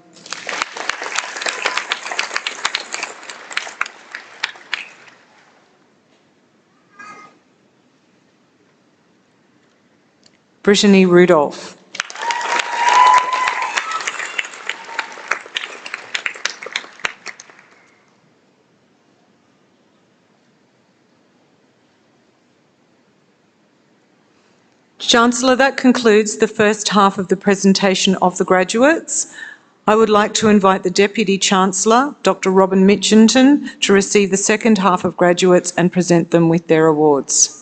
Brittany Rudolph. Chancellor, that concludes the first half of the presentation of the graduates. I would like to invite the Deputy Chancellor, Dr. Robin Mitchington, to receive the second half of graduates and present them with their awards.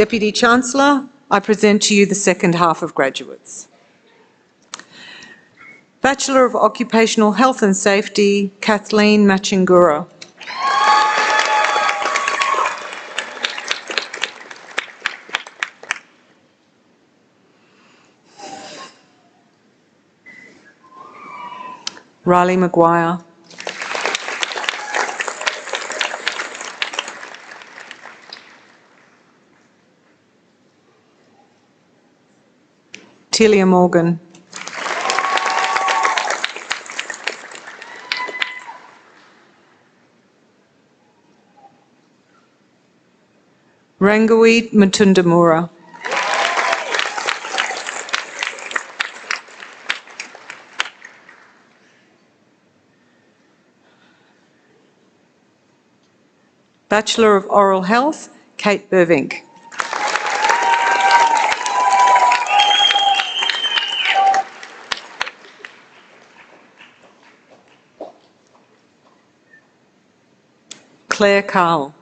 Deputy Chancellor, I present to you the second half of graduates. Bachelor of Occupational Health and Safety, Kathleen Machingura. Riley Maguire. Telia Morgan. Rangawi Mutundamura. Bachelor of Oral Health, Kate Burvink. Claire Carl.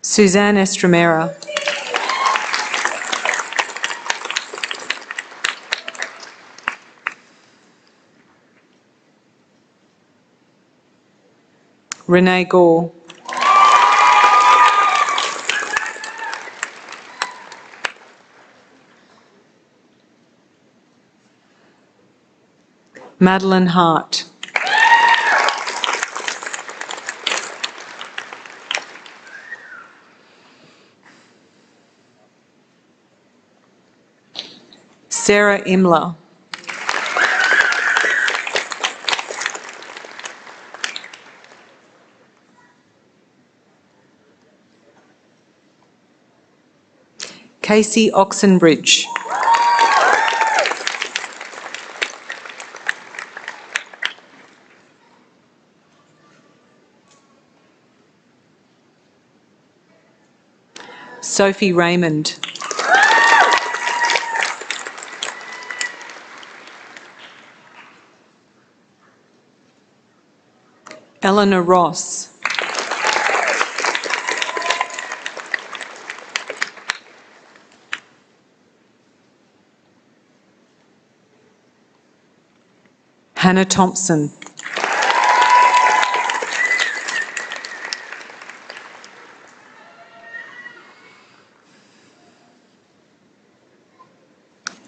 Suzanne Estremera. Renee Gore. Madeline Hart. Sarah Imler. Casey Oxenbridge. Sophie Raymond. Eleanor Ross. Hannah Thompson.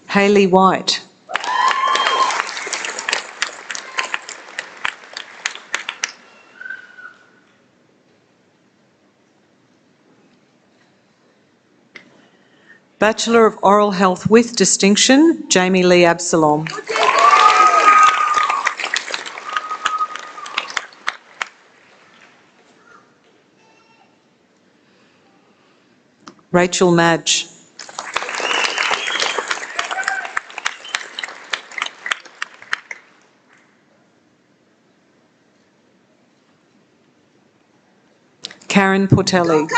Hayley White. Bachelor of Oral Health with Distinction, Jamie Lee Absalom. Rachel Madge. Karen Portelli.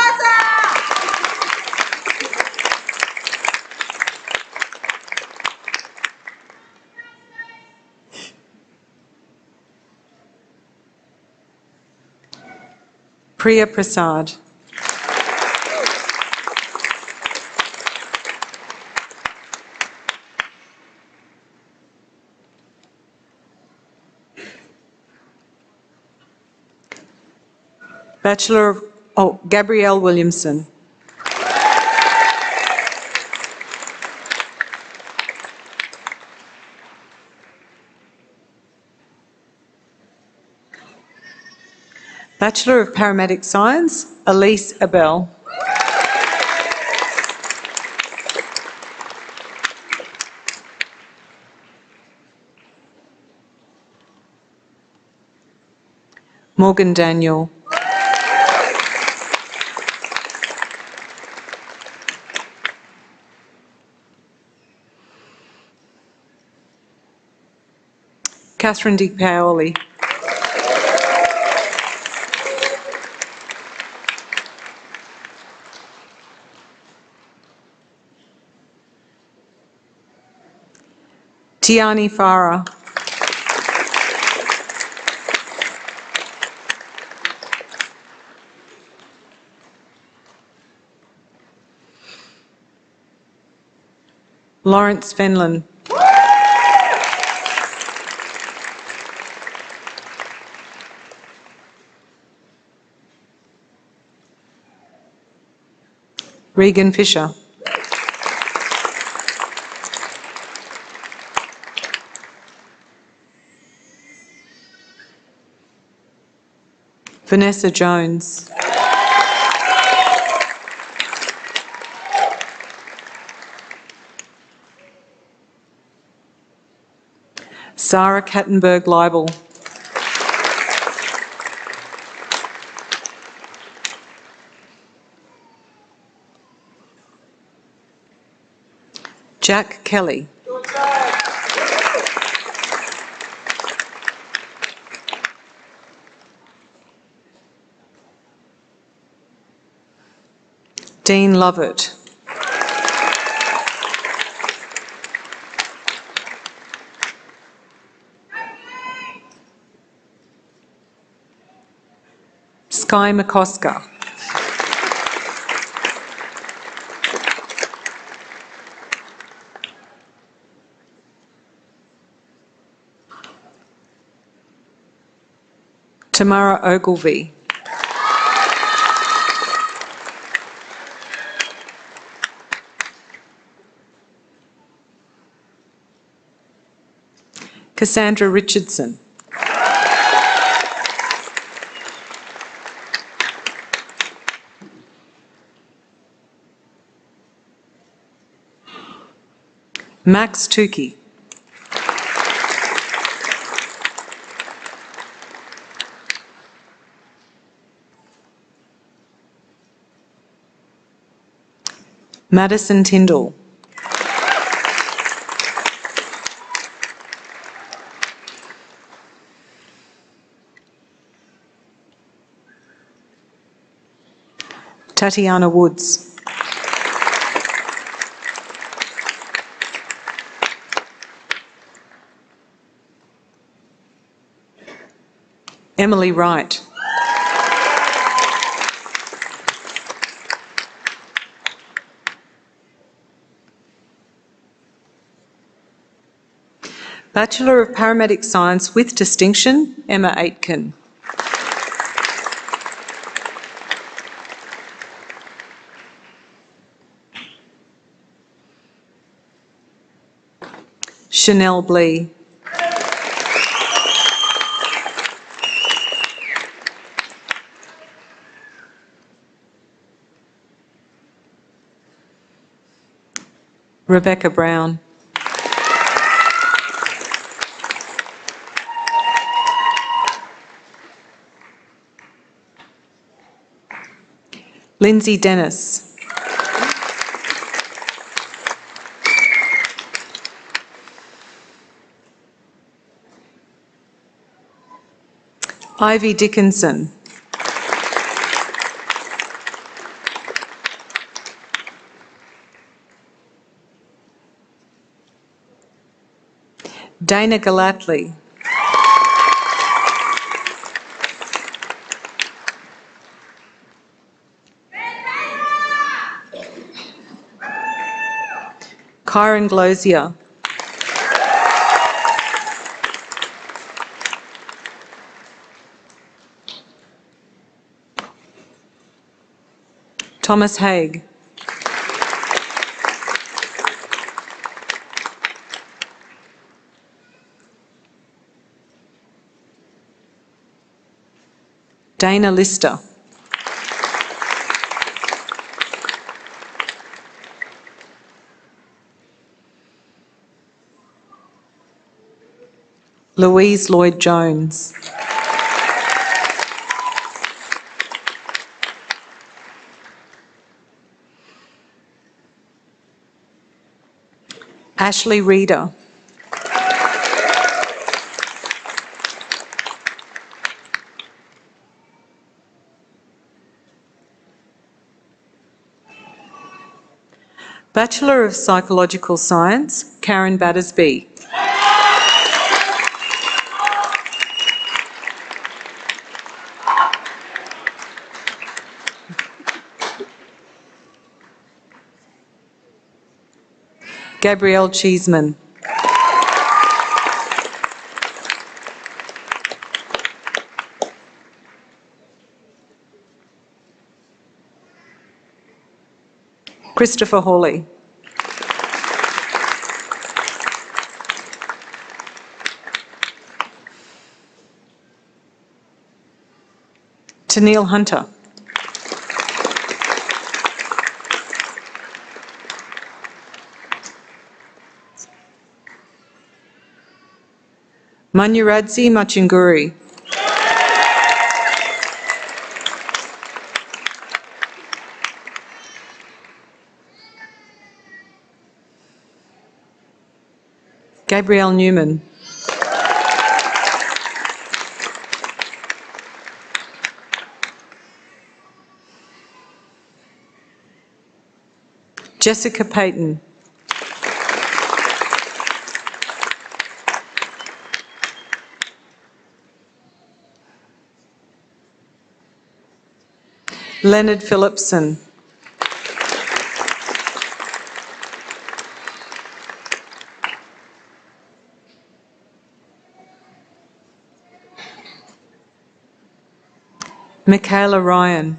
Priya Prasad. Bachelor of, Gabrielle Williamson. Bachelor of Paramedic Science, Elise Abel. Morgan Daniel. Catherine Di Paoli. Tiani Farah. Lawrence Fenlon. Regan Fisher. Vanessa Jones. Sarah Kattenberg-Leibel. Jack Kelly. Dean Lovett. Sky McCosker. Tamara Ogilvie. Cassandra Richardson. Max Tukey. Madison Tyndall. Tatiana Woods. Emily Wright. Bachelor of Paramedic Science with distinction, Emma Aitken. Chanel Blee. Rebecca Brown. Lindsay Dennis. Ivy Dickinson. Dana Galatly. Kyron Glosia. Thomas Haig. Dana Lister. Louise Lloyd-Jones. Ashley Reader. Bachelor of Psychological Science, Karen Battersby. Gabrielle Cheeseman. Christopher Hawley. Tennille Hunter. Manyuradzi Machinguri. Gabrielle Newman. Jessica Payton. Leonard Phillipson. Michaela Ryan.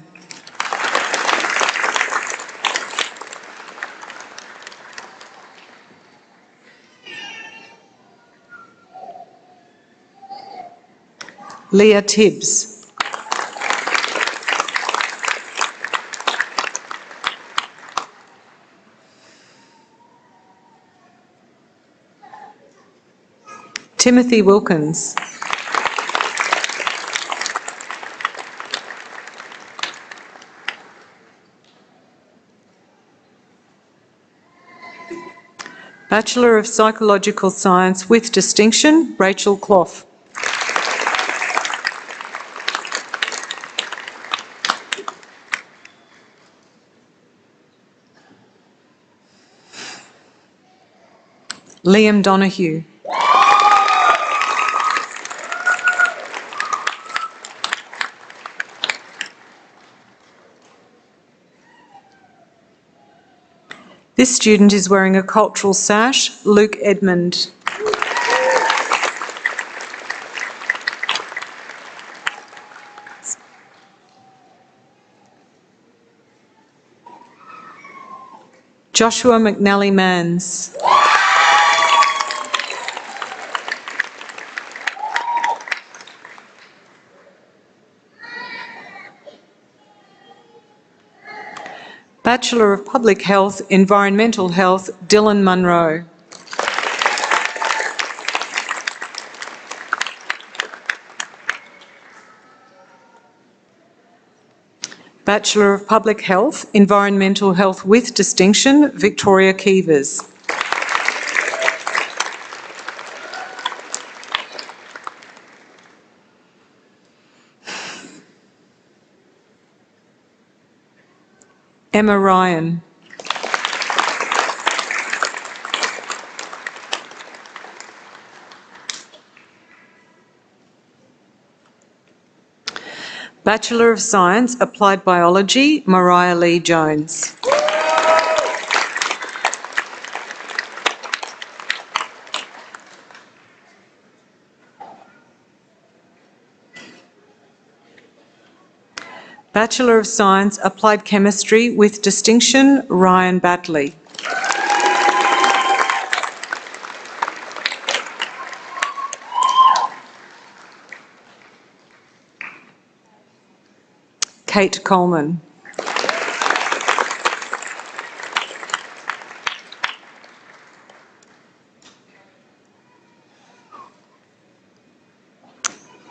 Leah Tibbs. Timothy Wilkins. Bachelor of Psychological Science with distinction, Rachel Clough. Liam Donoghue. This student is wearing a cultural sash, Luke Edmond. Joshua McNally Mans. Bachelor of Public Health, Environmental Health, Dylan Munro. Bachelor of Public Health, Environmental Health with distinction, Victoria Keevers. Emma Ryan. Bachelor of Science, Applied Biology, Mariah Lee Jones. Bachelor of Science, Applied Chemistry with distinction, Ryan Batley. Kate Coleman.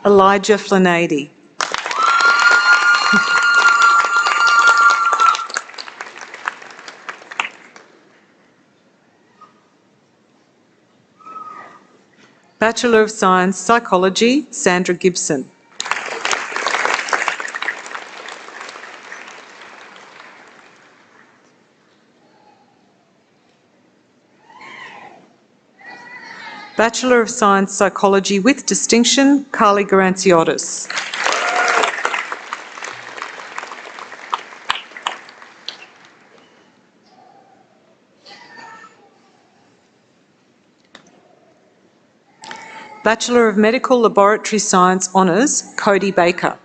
Elijah Flanady. Bachelor of Science, Psychology, Sandra Gibson. Bachelor of Science, Psychology with Distinction, Carly Garanciotis. Bachelor of Medical Laboratory Science Honours, Cody Baker.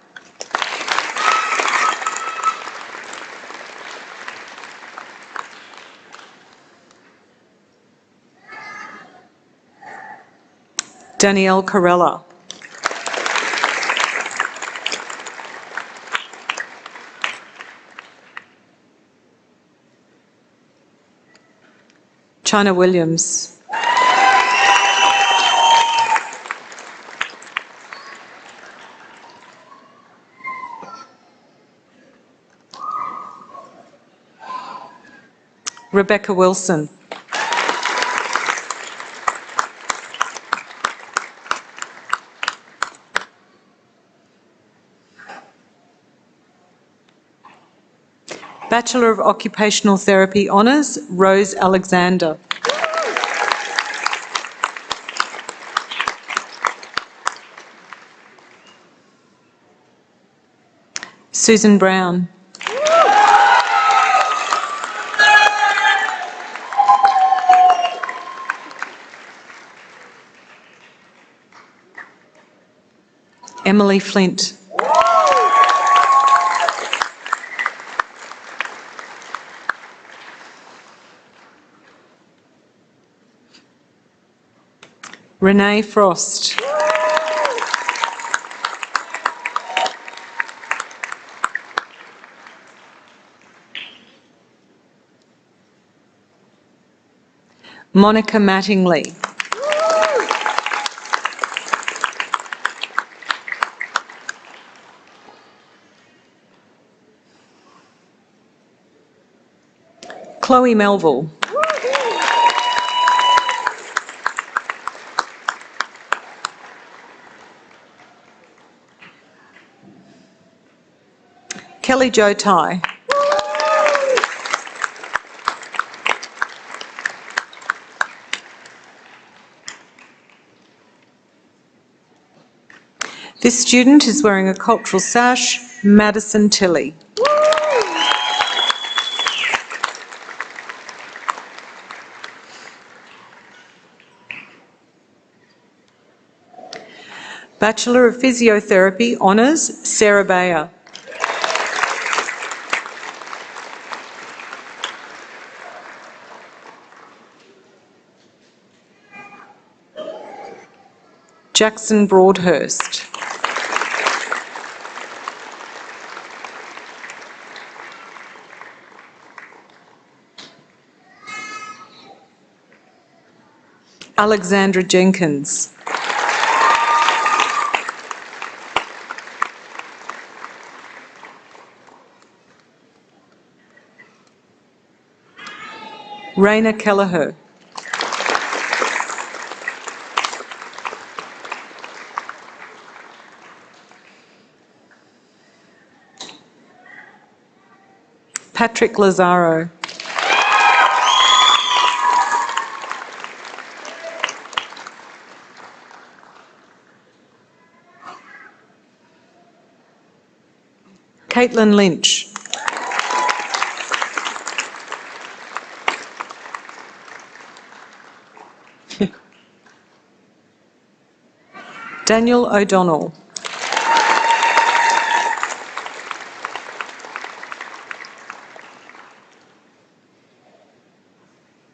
Danielle Corella. China Williams. Rebecca Wilson. Bachelor of Occupational Therapy Honours, Rose Alexander. Susan Brown. Emily Flint. Renee Frost. Monica Mattingly. Chloe Melville. Kelly Jo Tai. This student is wearing a cultural sash, Madison Tilley. Bachelor of Physiotherapy Honours, Sarah Bayer. Jackson Broadhurst. Alexandra Jenkins. Raina Kelleher. Patrick Lazaro. Caitlin Lynch. Daniel O'Donnell.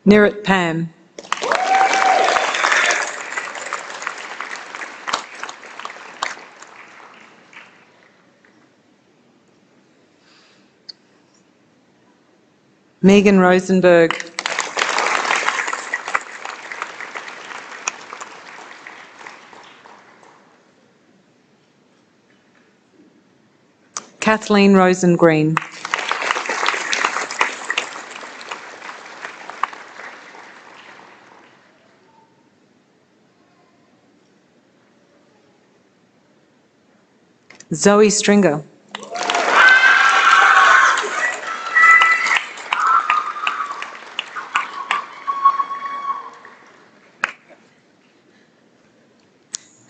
Nirit Pam. Megan Rosenberg. Kathleen Rosengreen. Zoe Stringer.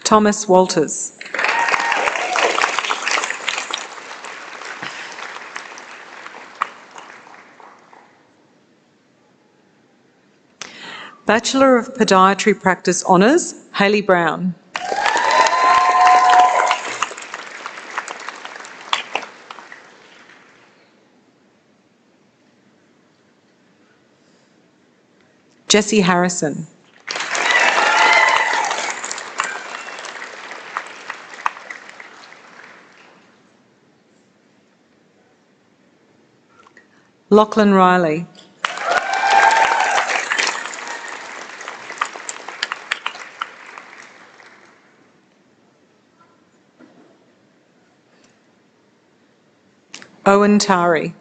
Thomas Walters. Bachelor of Podiatry Practice Honours, Hayley Brown. Jessie Harrison. Lachlan Riley. Owen Tari.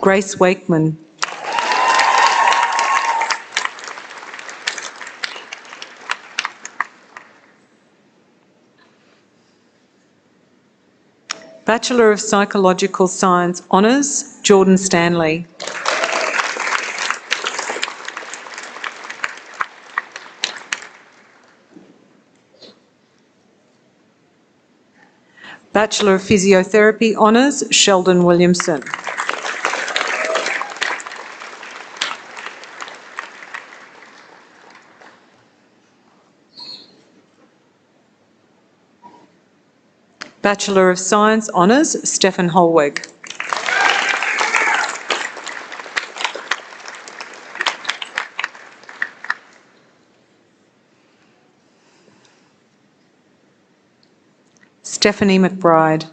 Grace Wakeman. Bachelor of Psychological Science Honours, Jordan Stanley. Bachelor of Physiotherapy Honours, Sheldon Williamson. Bachelor of Science Honours, Stefan Holweg. Stephanie McBride.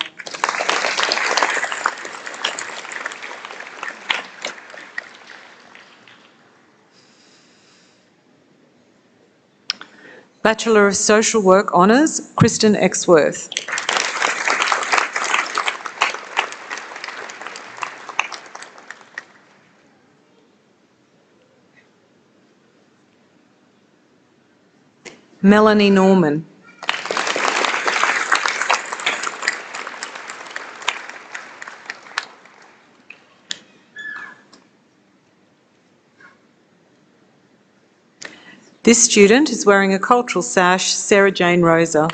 Bachelor of Social Work Honours, Kristen Exworth. Melanie Norman. This student is wearing a cultural sash, Sarah Jane Rosa.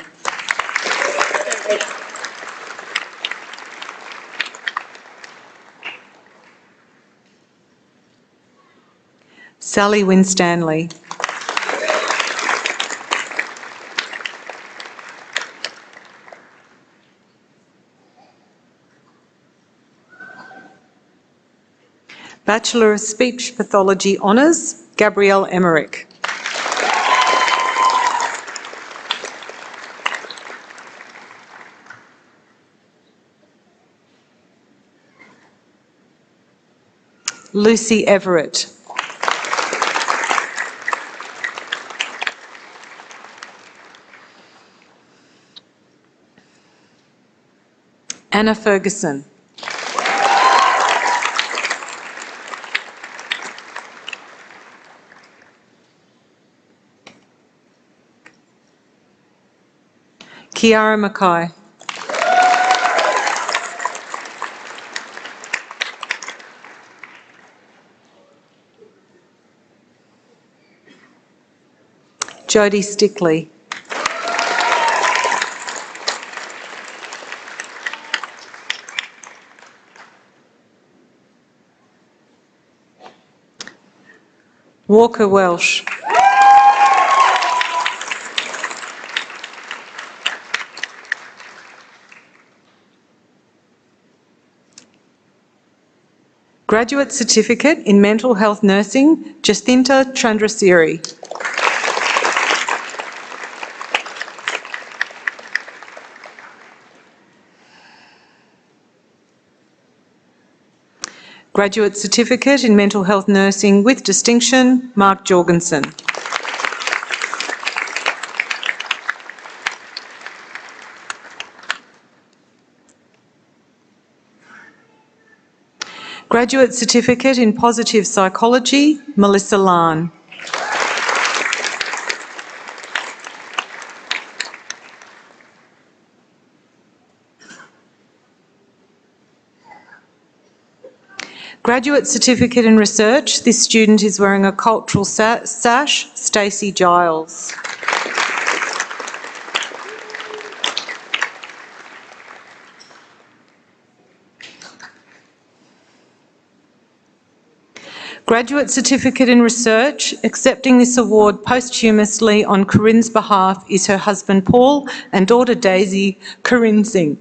Sally Winstanley. Bachelor of Speech Pathology Honours, Gabrielle Emmerich. Lucy Everett. Anna Ferguson. Kiara Mackay. Jodie Stickley. Walker Welsh. Graduate Certificate in Mental Health Nursing, Jacintha Chandrasiri. Graduate Certificate in Mental Health Nursing with Distinction, Mark Jorgensen. Graduate Certificate in Positive Psychology, Melissa Lahn. Graduate Certificate in Research, this student is wearing a cultural sash, Stacey Giles. Graduate Certificate in Research, accepting this award posthumously on Corinne's behalf is her husband Paul and daughter Daisy, Corinne Singh.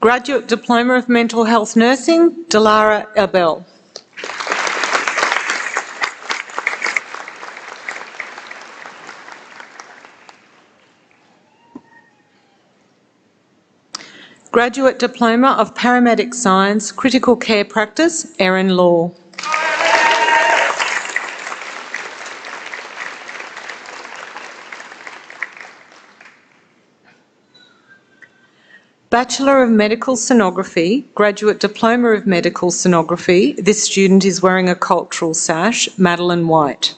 Graduate Diploma of Mental Health Nursing, Delara Abel. Graduate Diploma of Paramedic Science, Critical Care Practice, Erin Law. Bachelor of Medical Sonography, Graduate Diploma of Medical Sonography. This student is wearing a cultural sash, Madeline White.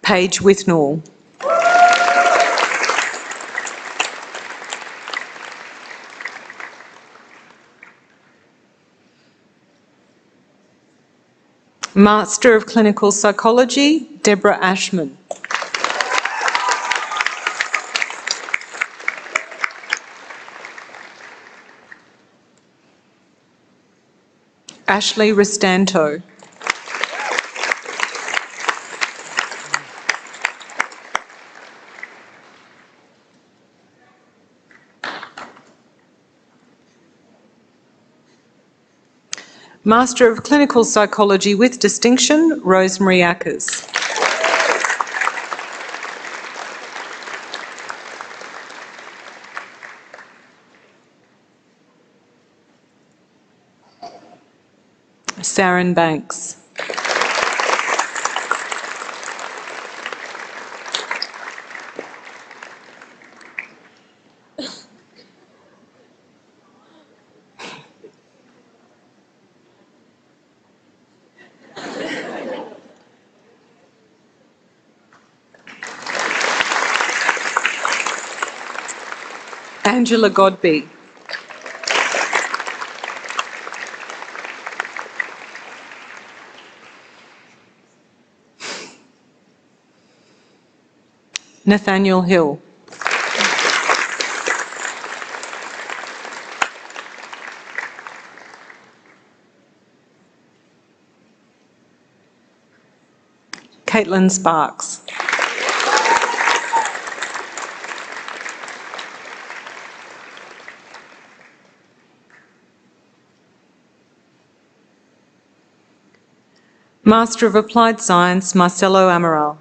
Paige Withnall. Master of Clinical Psychology, Deborah Ashman. Ashley Restanto. Master of Clinical Psychology with Distinction, Rosemary Ackers. Saren Banks. Angela Godby. Nathaniel Hill. Caitlin Sparks. Master of Applied Science, Marcelo Amaral.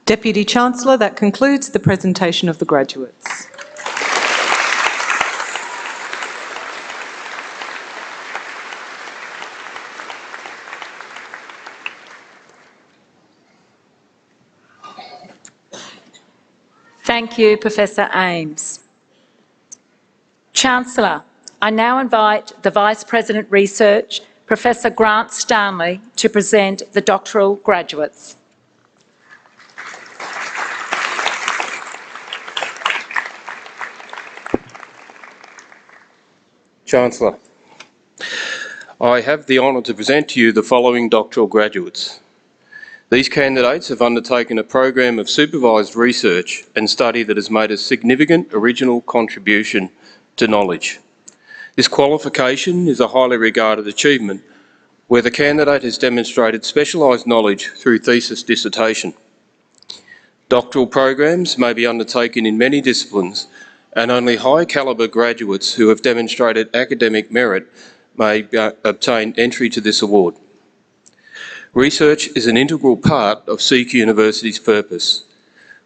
Deputy Chancellor, that concludes the presentation of the graduates. Thank you, Professor Ames. Chancellor, I now invite the Vice President Research, Professor Grant Stanley, to present the doctoral graduates. Chancellor, I have the honour to present to you the following doctoral graduates. These candidates have undertaken a program of supervised research and study that has made a significant original contribution to knowledge. This qualification is a highly regarded achievement where the candidate has demonstrated specialised knowledge through thesis dissertation. Doctoral programs may be undertaken in many disciplines, and only high calibre graduates who have demonstrated academic merit may obtain entry to this award. Research is an integral part of CQUniversity's purpose.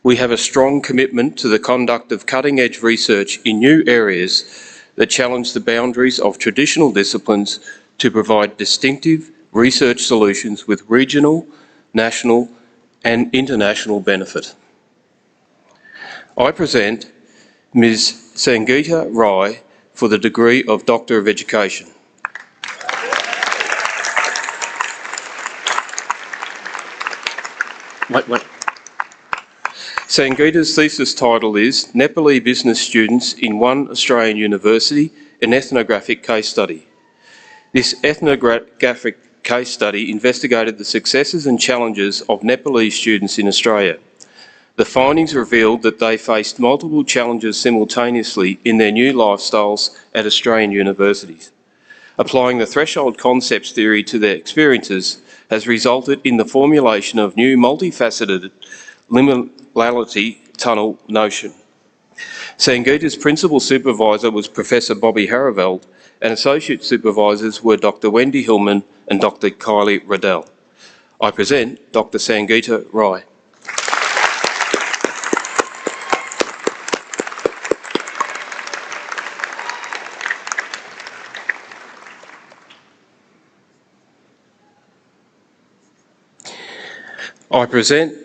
We have a strong commitment to the conduct of cutting-edge research in new areas that challenge the boundaries of traditional disciplines to provide distinctive research solutions with regional, national and international benefit. I present Ms. Sangeeta Rai for the degree of Doctor of Education. Sangeeta's thesis title is Nepali Business Students in One Australian University, an Ethnographic Case Study. This ethnographic case study investigated the successes and challenges of Nepalese students in Australia. The findings revealed that they faced multiple challenges simultaneously in their new lifestyles at Australian universities. Applying the threshold concepts theory to their experiences has resulted in the formulation of new multifaceted liminality tunnel notion. Sangeeta's principal supervisor was Professor Bobby Haraveld, and associate supervisors were Dr. Wendy Hillman and Dr. Kylie Riddell. I present Dr. Sangeeta Rai. I present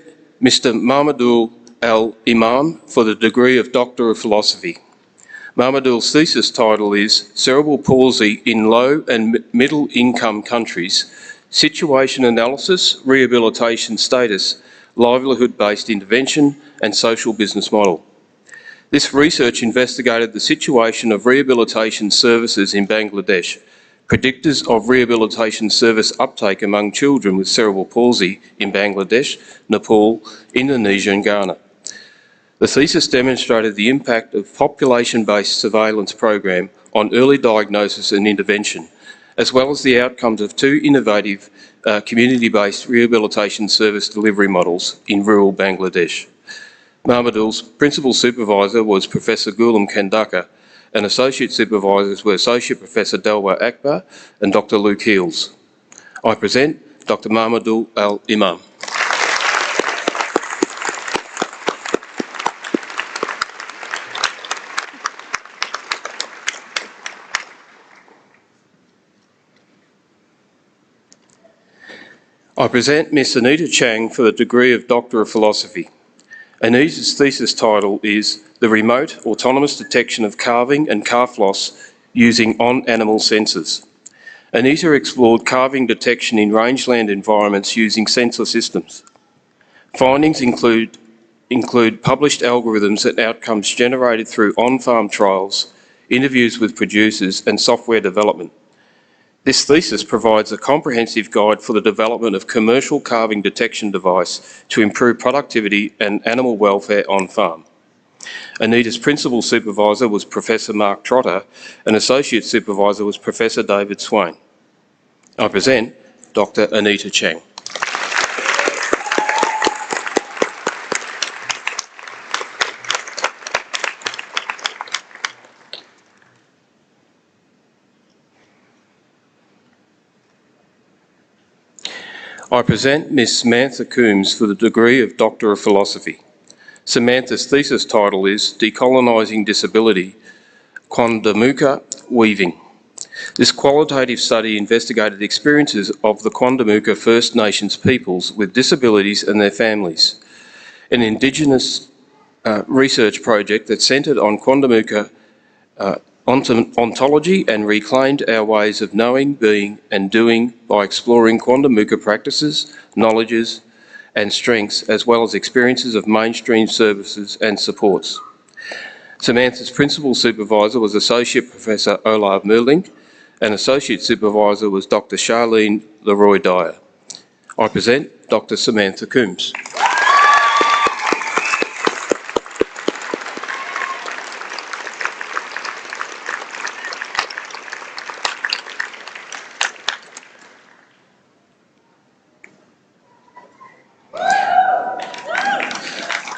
Mr. Mahmudul Al-Imam for the degree of Doctor of Philosophy. Mahmudul's thesis title is Cerebral Palsy in Low and Middle Income Countries, Situation Analysis, Rehabilitation Status, Livelihood-Based Intervention and Social Business Model. This research investigated the situation of rehabilitation services in Bangladesh, predictors of rehabilitation service uptake among children with cerebral palsy in Bangladesh, Nepal, Indonesia and Ghana. The thesis demonstrated the impact of population-based surveillance program on early diagnosis and intervention, as well as the outcomes of two innovative community-based rehabilitation service delivery models in rural Bangladesh. Mahmudul's principal supervisor was Professor Ghulam Kandaka, and associate supervisors were Associate Professor Delwa Akbar and Dr. Luke Heels. I present Dr. Mahmudul Al-Imam. I present Ms. Anita Chang for the degree of Doctor of Philosophy. Anita's thesis title is The Remote Autonomous Detection of Calving and Calf Loss Using On-Animal Sensors. Anita explored calving detection in rangeland environments using sensor systems. Findings include published algorithms and outcomes generated through on-farm trials, interviews with producers and software development. This thesis provides a comprehensive guide for the development of commercial calving detection device to improve productivity and animal welfare on farm. Anita's principal supervisor was Professor Mark Trotter and associate supervisor was Professor David Swain. I present Dr. Anita Chang. I present Ms. Samantha Coombs for the degree of Doctor of Philosophy. Samantha's thesis title is Decolonising Disability, Quandamooka Weaving. This qualitative study investigated the experiences of the Quandamooka First Nations peoples with disabilities and their families, an Indigenous research project that centred on Quandamooka ontology and reclaimed our ways of knowing, being and doing by exploring Quandamooka practices, knowledges and strengths, as well as experiences of mainstream services and supports. Samantha's principal supervisor was Associate Professor Olav Merling, and Associate Supervisor was Dr. Charlene Leroy-Dyer. I present Dr. Samantha Coombs.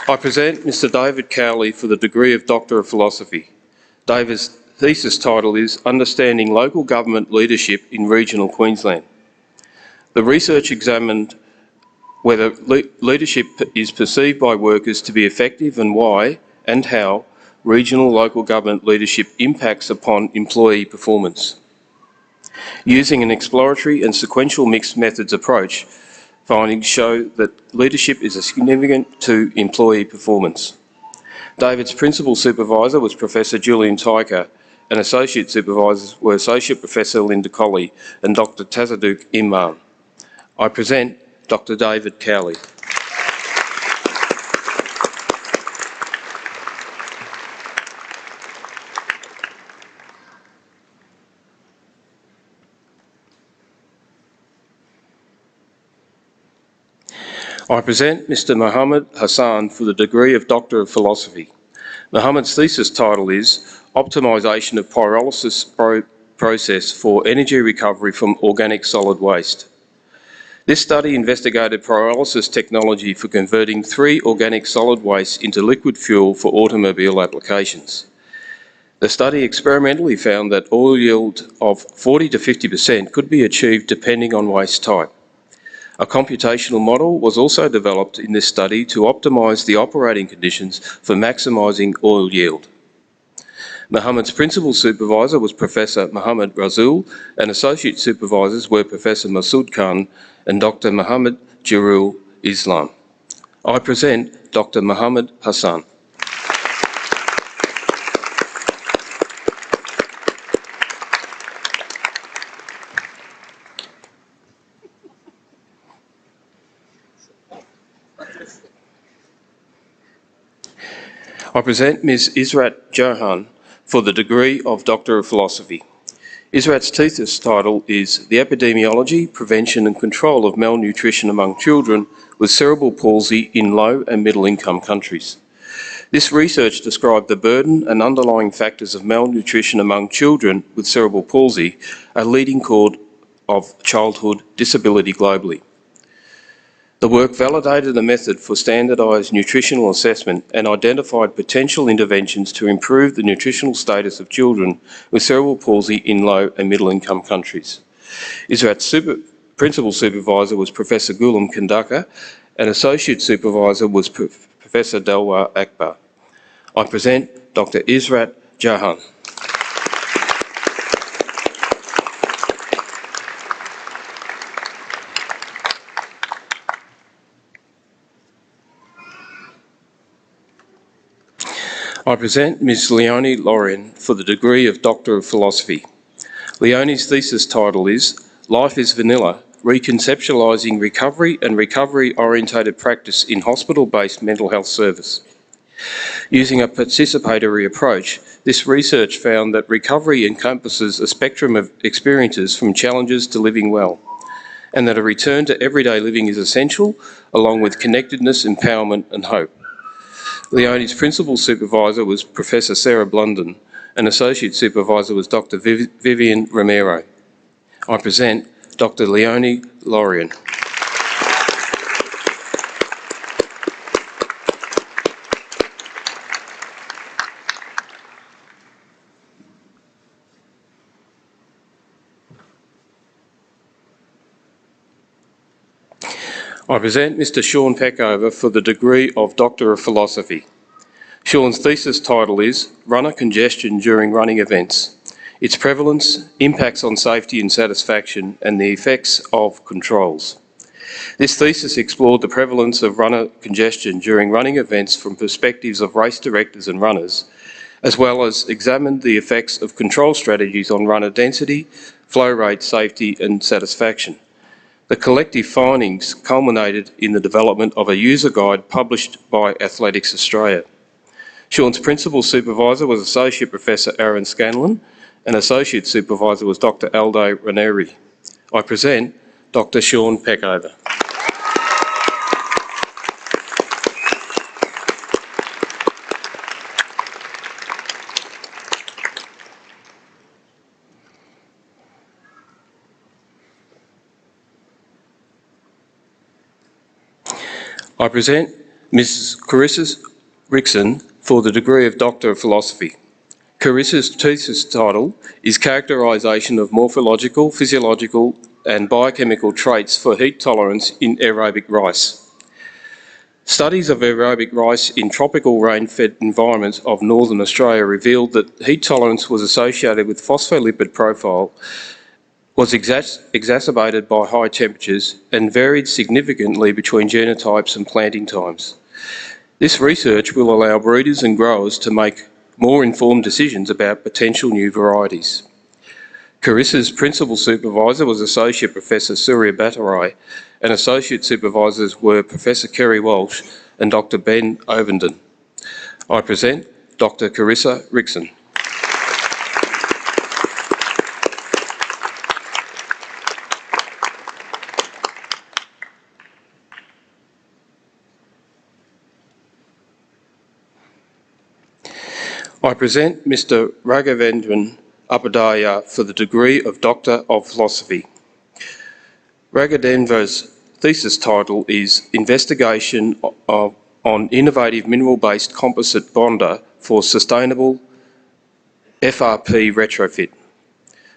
I present Mr. David Cowley for the degree of Doctor of Philosophy. David's thesis title is Understanding Local Government Leadership in Regional Queensland. The research examined whether leadership is perceived by workers to be effective and why and how regional local government leadership impacts upon employee performance. Using an exploratory and sequential mixed methods approach, findings show that leadership is significant to employee performance. David's principal supervisor was Professor Julian Tyker, and associate supervisors were Associate Professor Linda Colley and Dr. Tazaduk Imam. I present Dr. David Cowley. I present Mr. Mohammed Hassan for the degree of Doctor of Philosophy. Mohammed's thesis title is Optimisation of Pyrolysis Process for Energy Recovery from Organic Solid Waste. This study investigated pyrolysis technology for converting 3 organic solid wastes into liquid fuel for automobile applications. The study experimentally found that oil yield of 40 to 50% could be achieved depending on waste type. A computational model was also developed in this study to optimise the operating conditions for maximising oil yield. Mohammed's principal supervisor was Professor Mohammed Razul, and associate supervisors were Professor Masood Khan and Dr. Mohammed Jirul Islam. I present Dr. Mohammed Hassan. I present Ms. Israt Johan for the degree of Doctor of Philosophy. Israt's thesis title is The Epidemiology, Prevention and Control of Malnutrition Among Children with Cerebral Palsy in Low and Middle Income Countries. This research described the burden and underlying factors of malnutrition among children with cerebral palsy, a leading cause of childhood disability globally. The work validated a method for standardised nutritional assessment and identified potential interventions to improve the nutritional status of children with cerebral palsy in low and middle income countries. Israt's principal supervisor was Professor Ghulam Kandaka, and associate supervisor was Professor Delwar Akbar. I present Dr. Israt Jahan. I present Ms. Leonie Lorien for the degree of Doctor of Philosophy. Leonie's thesis title is Life is Vanilla, Reconceptualising Recovery and Recovery-Orientated Practice in Hospital-Based Mental Health Service. Using a participatory approach, this research found that recovery encompasses a spectrum of experiences from challenges to living well, and that a return to everyday living is essential, along with connectedness, empowerment and hope. Leonie's principal supervisor was Professor Sarah Blunden, and associate supervisor was Dr. Vivian Romero. I present Dr. Leonie Lorien. I present Mr. Sean Peckover for the degree of Doctor of Philosophy. Sean's thesis title is Runner Congestion During Running Events, Its Prevalence, Impacts on Safety and Satisfaction, and the Effects of Controls. This thesis explored the prevalence of runner congestion during running events from perspectives of race directors and runners, as well as examined the effects of control strategies on runner density, flow rate, safety and satisfaction. The collective findings culminated in the development of a user guide published by Athletics Australia. Sean's principal supervisor was Associate Professor Aaron Scanlon, and Associate Supervisor was Dr. Aldo Ranieri. I present Dr. Sean Peckover. I present Mrs. Carissa Rickson for the degree of Doctor of Philosophy. Carissa's thesis title is Characterisation of Morphological, Physiological and Biochemical Traits for Heat Tolerance in Aerobic Rice. Studies of aerobic rice in tropical rain-fed environments of Northern Australia revealed that heat tolerance was associated with phospholipid profile, was exacerbated by high temperatures and varied significantly between genotypes and planting times. This research will allow breeders and growers to make more informed decisions about potential new varieties. Carissa's principal supervisor was Associate Professor Surya Bhattarai, and Associate Supervisors were Professor Kerry Walsh and Dr. Ben Ovenden. I present Dr. Carissa Rickson. I present Mr. Raghavendran Upadhyaya for the degree of Doctor of Philosophy. Raghavendran's thesis title is Investigation on Innovative Mineral-Based Composite Bonder for Sustainable FRP Retrofit.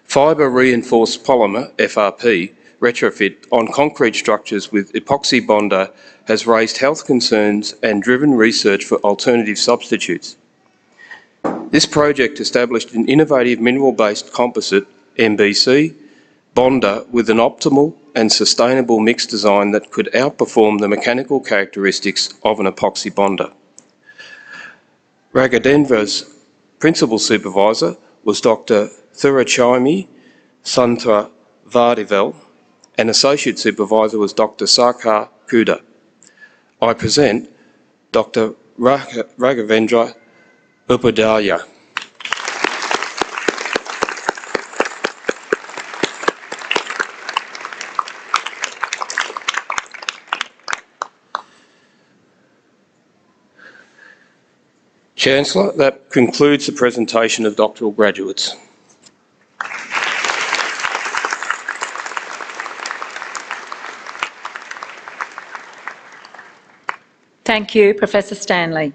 Fibre-reinforced polymer, FRP, retrofit on concrete structures with epoxy bonder has raised health concerns and driven research for alternative substitutes. This project established an innovative mineral-based composite, MBC, bonder with an optimal and sustainable mix design that could outperform the mechanical characteristics of an epoxy bonder. Raghavendran's principal supervisor was Dr. Thurachami Santravadivel, and Associate Supervisor was Dr. Sarkar Kuda. I present Dr. Raghavendra Upadhyaya. Chancellor, that concludes the presentation of doctoral graduates. Thank you, Professor Stanley.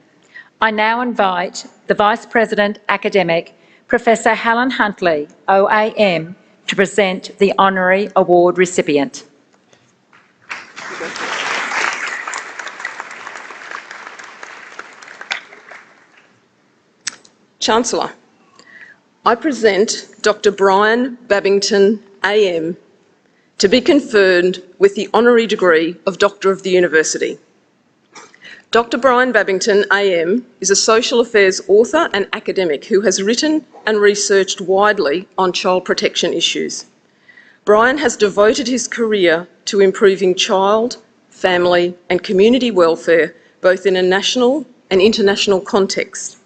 I now invite the Vice President Academic, Professor Helen Huntley, OAM, to present the Honorary Award recipient. Chancellor, I present Dr. Brian Babington, AM, to be conferred with the honorary degree of Doctor of the University. Dr. Brian Babington, AM, is a social affairs author and academic who has written and researched widely on child protection issues. Brian has devoted his career to improving child, family and community welfare, both in a national and international context.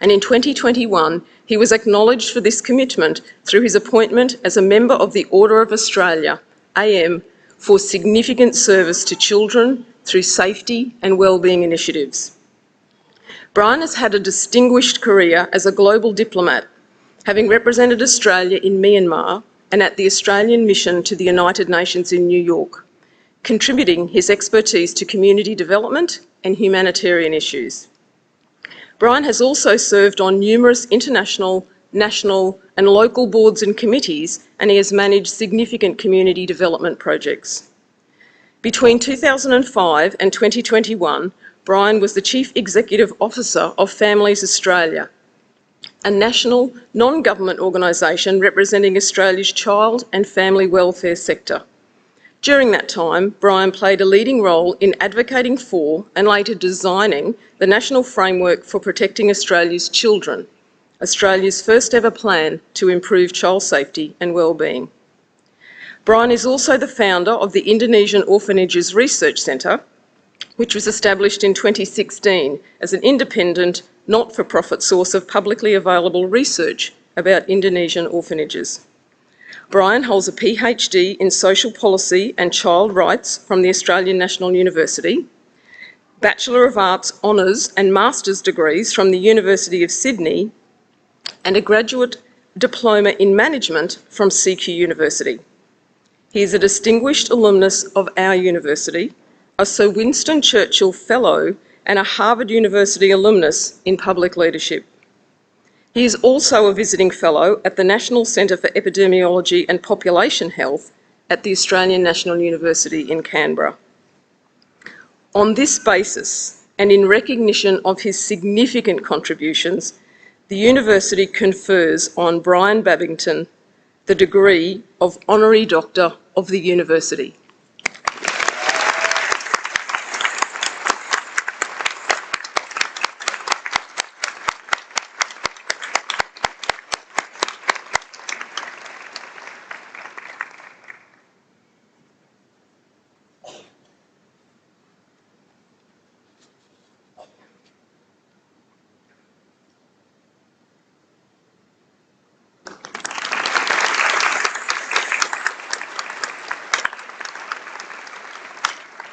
And in 2021, he was acknowledged for this commitment through his appointment as a member of the Order of Australia, AM, for significant service to children through safety and wellbeing initiatives. Brian has had a distinguished career as a global diplomat, having represented Australia in Myanmar and at the Australian Mission to the United Nations in New York, contributing his expertise to community development and humanitarian issues. Brian has also served on numerous international, national and local boards and committees, and he has managed significant community development projects. Between 2005 and 2021, Brian was the Chief Executive Officer of Families Australia, a national non-government organisation representing Australia's child and family welfare sector. During that time, Brian played a leading role in advocating for and later designing the National Framework for Protecting Australia's Children, Australia's first ever plan to improve child safety and wellbeing. Brian is also the founder of the Indonesian Orphanages Research Centre, which was established in 2016 as an independent, not-for-profit source of publicly available research about Indonesian orphanages. Brian holds a PhD in Social Policy and Child Rights from the Australian National University, Bachelor of Arts Honours and Master's degrees from the University of Sydney, and a Graduate Diploma in Management from CQUniversity. He is a distinguished alumnus of our university, a Sir Winston Churchill Fellow and a Harvard University alumnus in public leadership. He is also a visiting fellow at the National Centre for Epidemiology and Population Health at the Australian National University in Canberra. On this basis, and in recognition of his significant contributions, the University confers on Brian Babington the degree of Honorary Doctor of the University.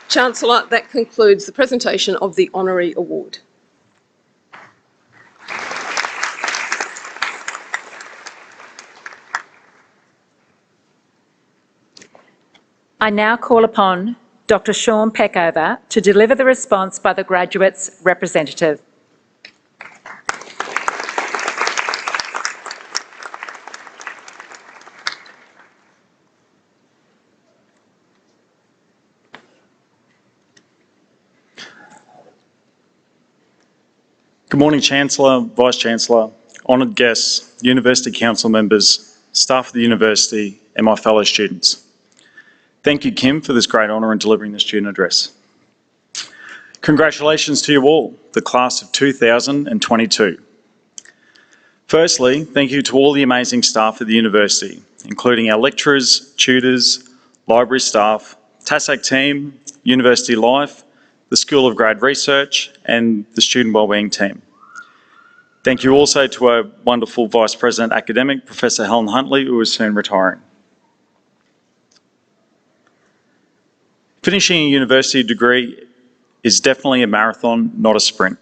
Chancellor, that concludes the presentation of the Honorary Award. I now call upon Dr. Sean Peckover to deliver the response by the graduates' representative. Good morning, Chancellor, Vice-Chancellor, honoured guests, University Council members, staff of the University and my fellow students. Thank you, Kim, for this great honour in delivering the student address. Congratulations to you all, the class of 2022. Firstly, thank you to all the amazing staff of the University, including our lecturers, tutors, library staff, TASAC team, University Life, the School of Grad Research and the Student Wellbeing team. Thank you also to our wonderful Vice President Academic, Professor Helen Huntley, who is soon retiring. Finishing a university degree is definitely a marathon, not a sprint.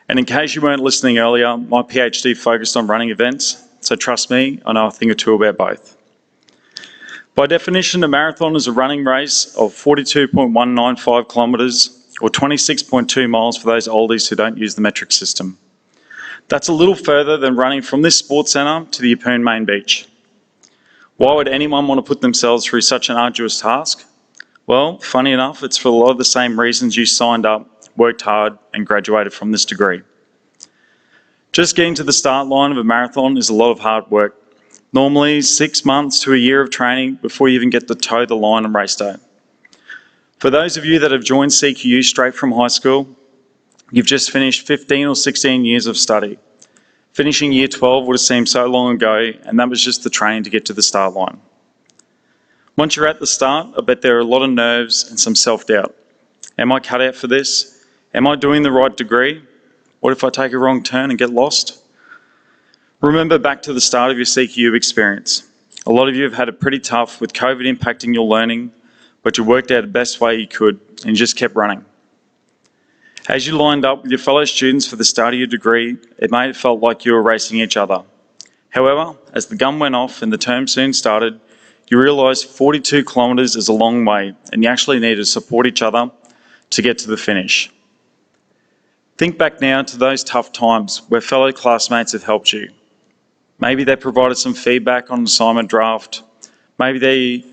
And in case you weren't listening earlier, my PhD focused on running events, so trust me, I know a thing or two about both. By definition, a marathon is a running race of 42.195 kilometres or 26.2 miles for those oldies who don't use the metric system. That's a little further than running from this sports centre to the Yeppoon main beach. Why would anyone want to put themselves through such an arduous task? Well, funny enough, it's for a lot of the same reasons you signed up, worked hard and graduated from this degree. Just getting to the start line of a marathon is a lot of hard work. Normally 6 months to a year of training before you even get to toe the line on race day. For those of you that have joined CQU straight from high school, you've just finished 15 or 16 years of study. Finishing year 12 would have seemed so long ago, and that was just the training to get to the start line. Once you're at the start, I bet there are a lot of nerves and some self-doubt. Am I cut out for this? Am I doing the right degree? What if I take a wrong turn and get lost? Remember back to the start of your CQU experience. A lot of you have had it pretty tough with COVID impacting your learning, but you worked out the best way you could and you just kept running. As you lined up with your fellow students for the start of your degree, it may have felt like you were racing each other. However, as the gun went off and the term soon started, you realised 42 kilometres is a long way and you actually need to support each other to get to the finish. Think back now to those tough times where fellow classmates have helped you. Maybe they provided some feedback on an assignment draft. Maybe they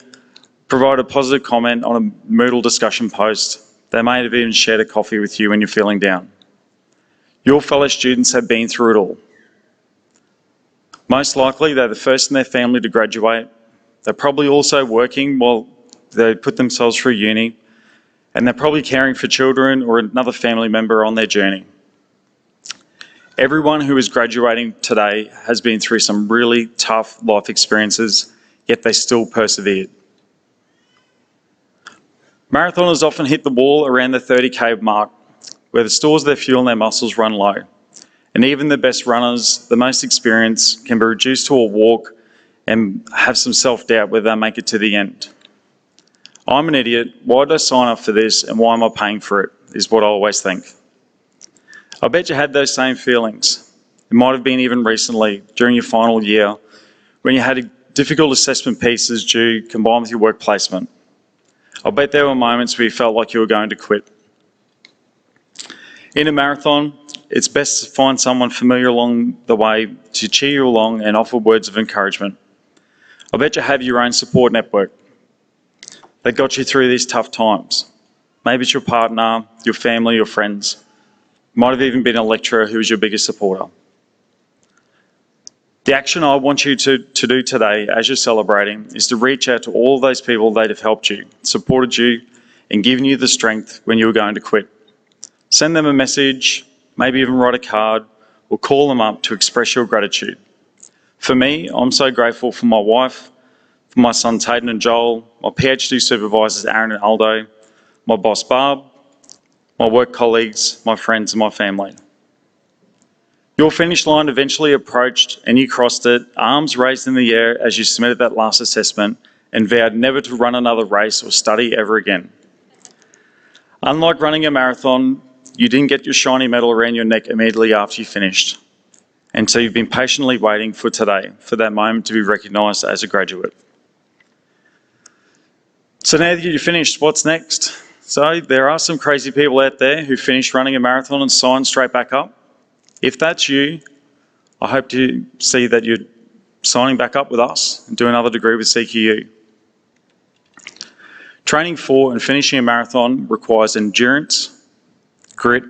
provided a positive comment on a Moodle discussion post. They may have even shared a coffee with you when you're feeling down. Your fellow students have been through it all. Most likely, they're the first in their family to graduate. They're probably also working while they put themselves through uni, and they're probably caring for children or another family member on their journey. Everyone who is graduating today has been through some really tough life experiences, yet they still persevered. Marathoners often hit the wall around the 30k mark, where the stores of their fuel and their muscles run low. And even the best runners, the most experienced, can be reduced to a walk and have some self-doubt whether they make it to the end. I'm an idiot. Why did I sign up for this and why am I paying for it, is what I always think. I bet you had those same feelings. It might have been even recently, during your final year, when you had difficult assessment pieces due combined with your work placement. I bet there were moments where you felt like you were going to quit. In a marathon, it's best to find someone familiar along the way to cheer you along and offer words of encouragement. I bet you have your own support network that got you through these tough times. Maybe it's your partner, your family, your friends. Might have even been a lecturer who was your biggest supporter. The action I want you to do today as you're celebrating is to reach out to all those people that have helped you, supported you, and given you the strength when you were going to quit. Send them a message, maybe even write a card, or call them up to express your gratitude. For me, I'm so grateful for my wife, for my sons Hayden and Joel, my PhD supervisors Aaron and Aldo, my boss Barb, my work colleagues, my friends and my family. Your finish line eventually approached and you crossed it, arms raised in the air as you submitted that last assessment and vowed never to run another race or study ever again. Unlike running a marathon, you didn't get your shiny medal around your neck immediately after you finished. And so you've been patiently waiting for today, for that moment to be recognised as a graduate. So now that you've finished, what's next? So there are some crazy people out there who finish running a marathon and sign straight back up. If that's you, I hope to see that you're signing back up with us and do another degree with CQU. Training for and finishing a marathon requires endurance, grit,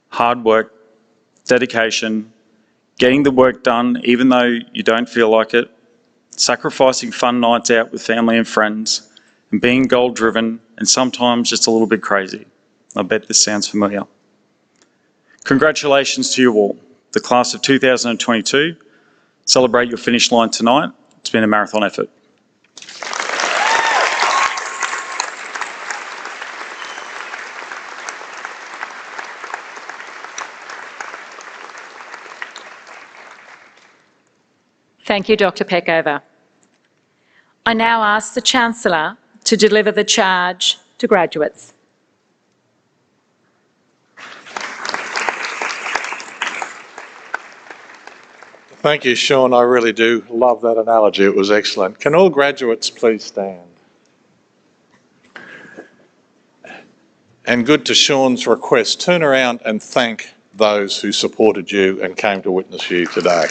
hard work, dedication, getting the work done even though you don't feel like it, sacrificing fun nights out with family and friends, and being goal-driven and sometimes just a little bit crazy. I bet this sounds familiar. Congratulations to you all, the class of 2022. Celebrate your finish line tonight. It's been a marathon effort. Thank you, Dr. Peckover. I now ask the Chancellor to deliver the charge to graduates. Thank you, Sean. I really do love that analogy. It was excellent. Can all graduates please stand? And good to Sean's request, turn around and thank those who supported you and came to witness you today.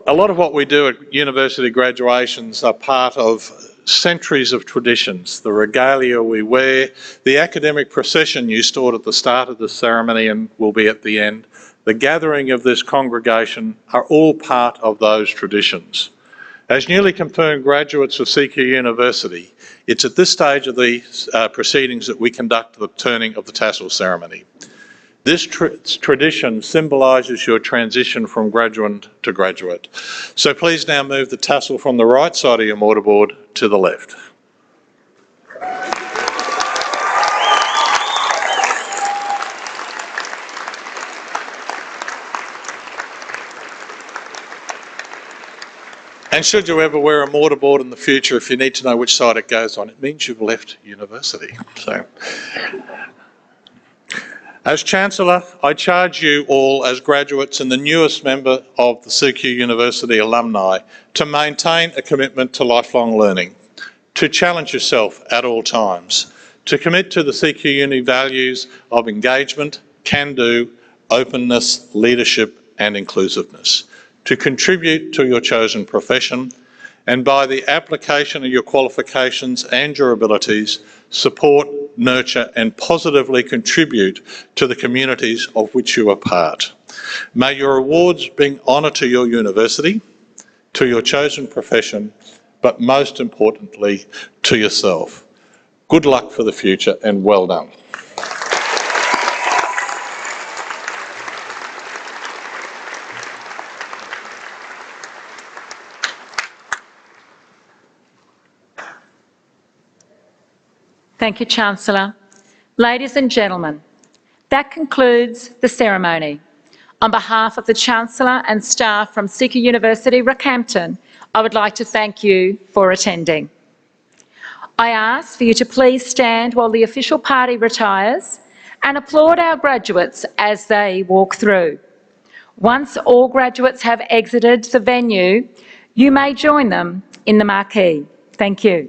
A lot of what we do at university graduations are part of centuries of traditions. The regalia we wear, the academic procession you stored at the start of the ceremony and will be at the end, the gathering of this congregation are all part of those traditions. As newly confirmed graduates of CQUniversity, it's at this stage of the proceedings that we conduct the turning of the tassel ceremony. This tradition symbolises your transition from graduate to graduate. So please now move the tassel from the right side of your mortarboard to the left. And should you ever wear a mortarboard in the future, if you need to know which side it goes on, it means you've left university. So, as Chancellor, I charge you all as graduates and the newest member of the CQUniversity alumni to maintain a commitment to lifelong learning, to challenge yourself at all times, to commit to the CQUni values of engagement, can-do, openness, leadership and inclusiveness, to contribute to your chosen profession, and by the application of your qualifications and your abilities, support, nurture and positively contribute to the communities of which you are part. May your awards bring honour to your university, to your chosen profession, but most importantly, to yourself. Good luck for the future and well done. Thank you, Chancellor. Ladies and gentlemen, that concludes the ceremony. On behalf of the Chancellor and staff from CQUniversity Rockhampton, I would like to thank you for attending. I ask for you to please stand while the official party retires and applaud our graduates as they walk through. Once all graduates have exited the venue, you may join them in the marquee. Thank you.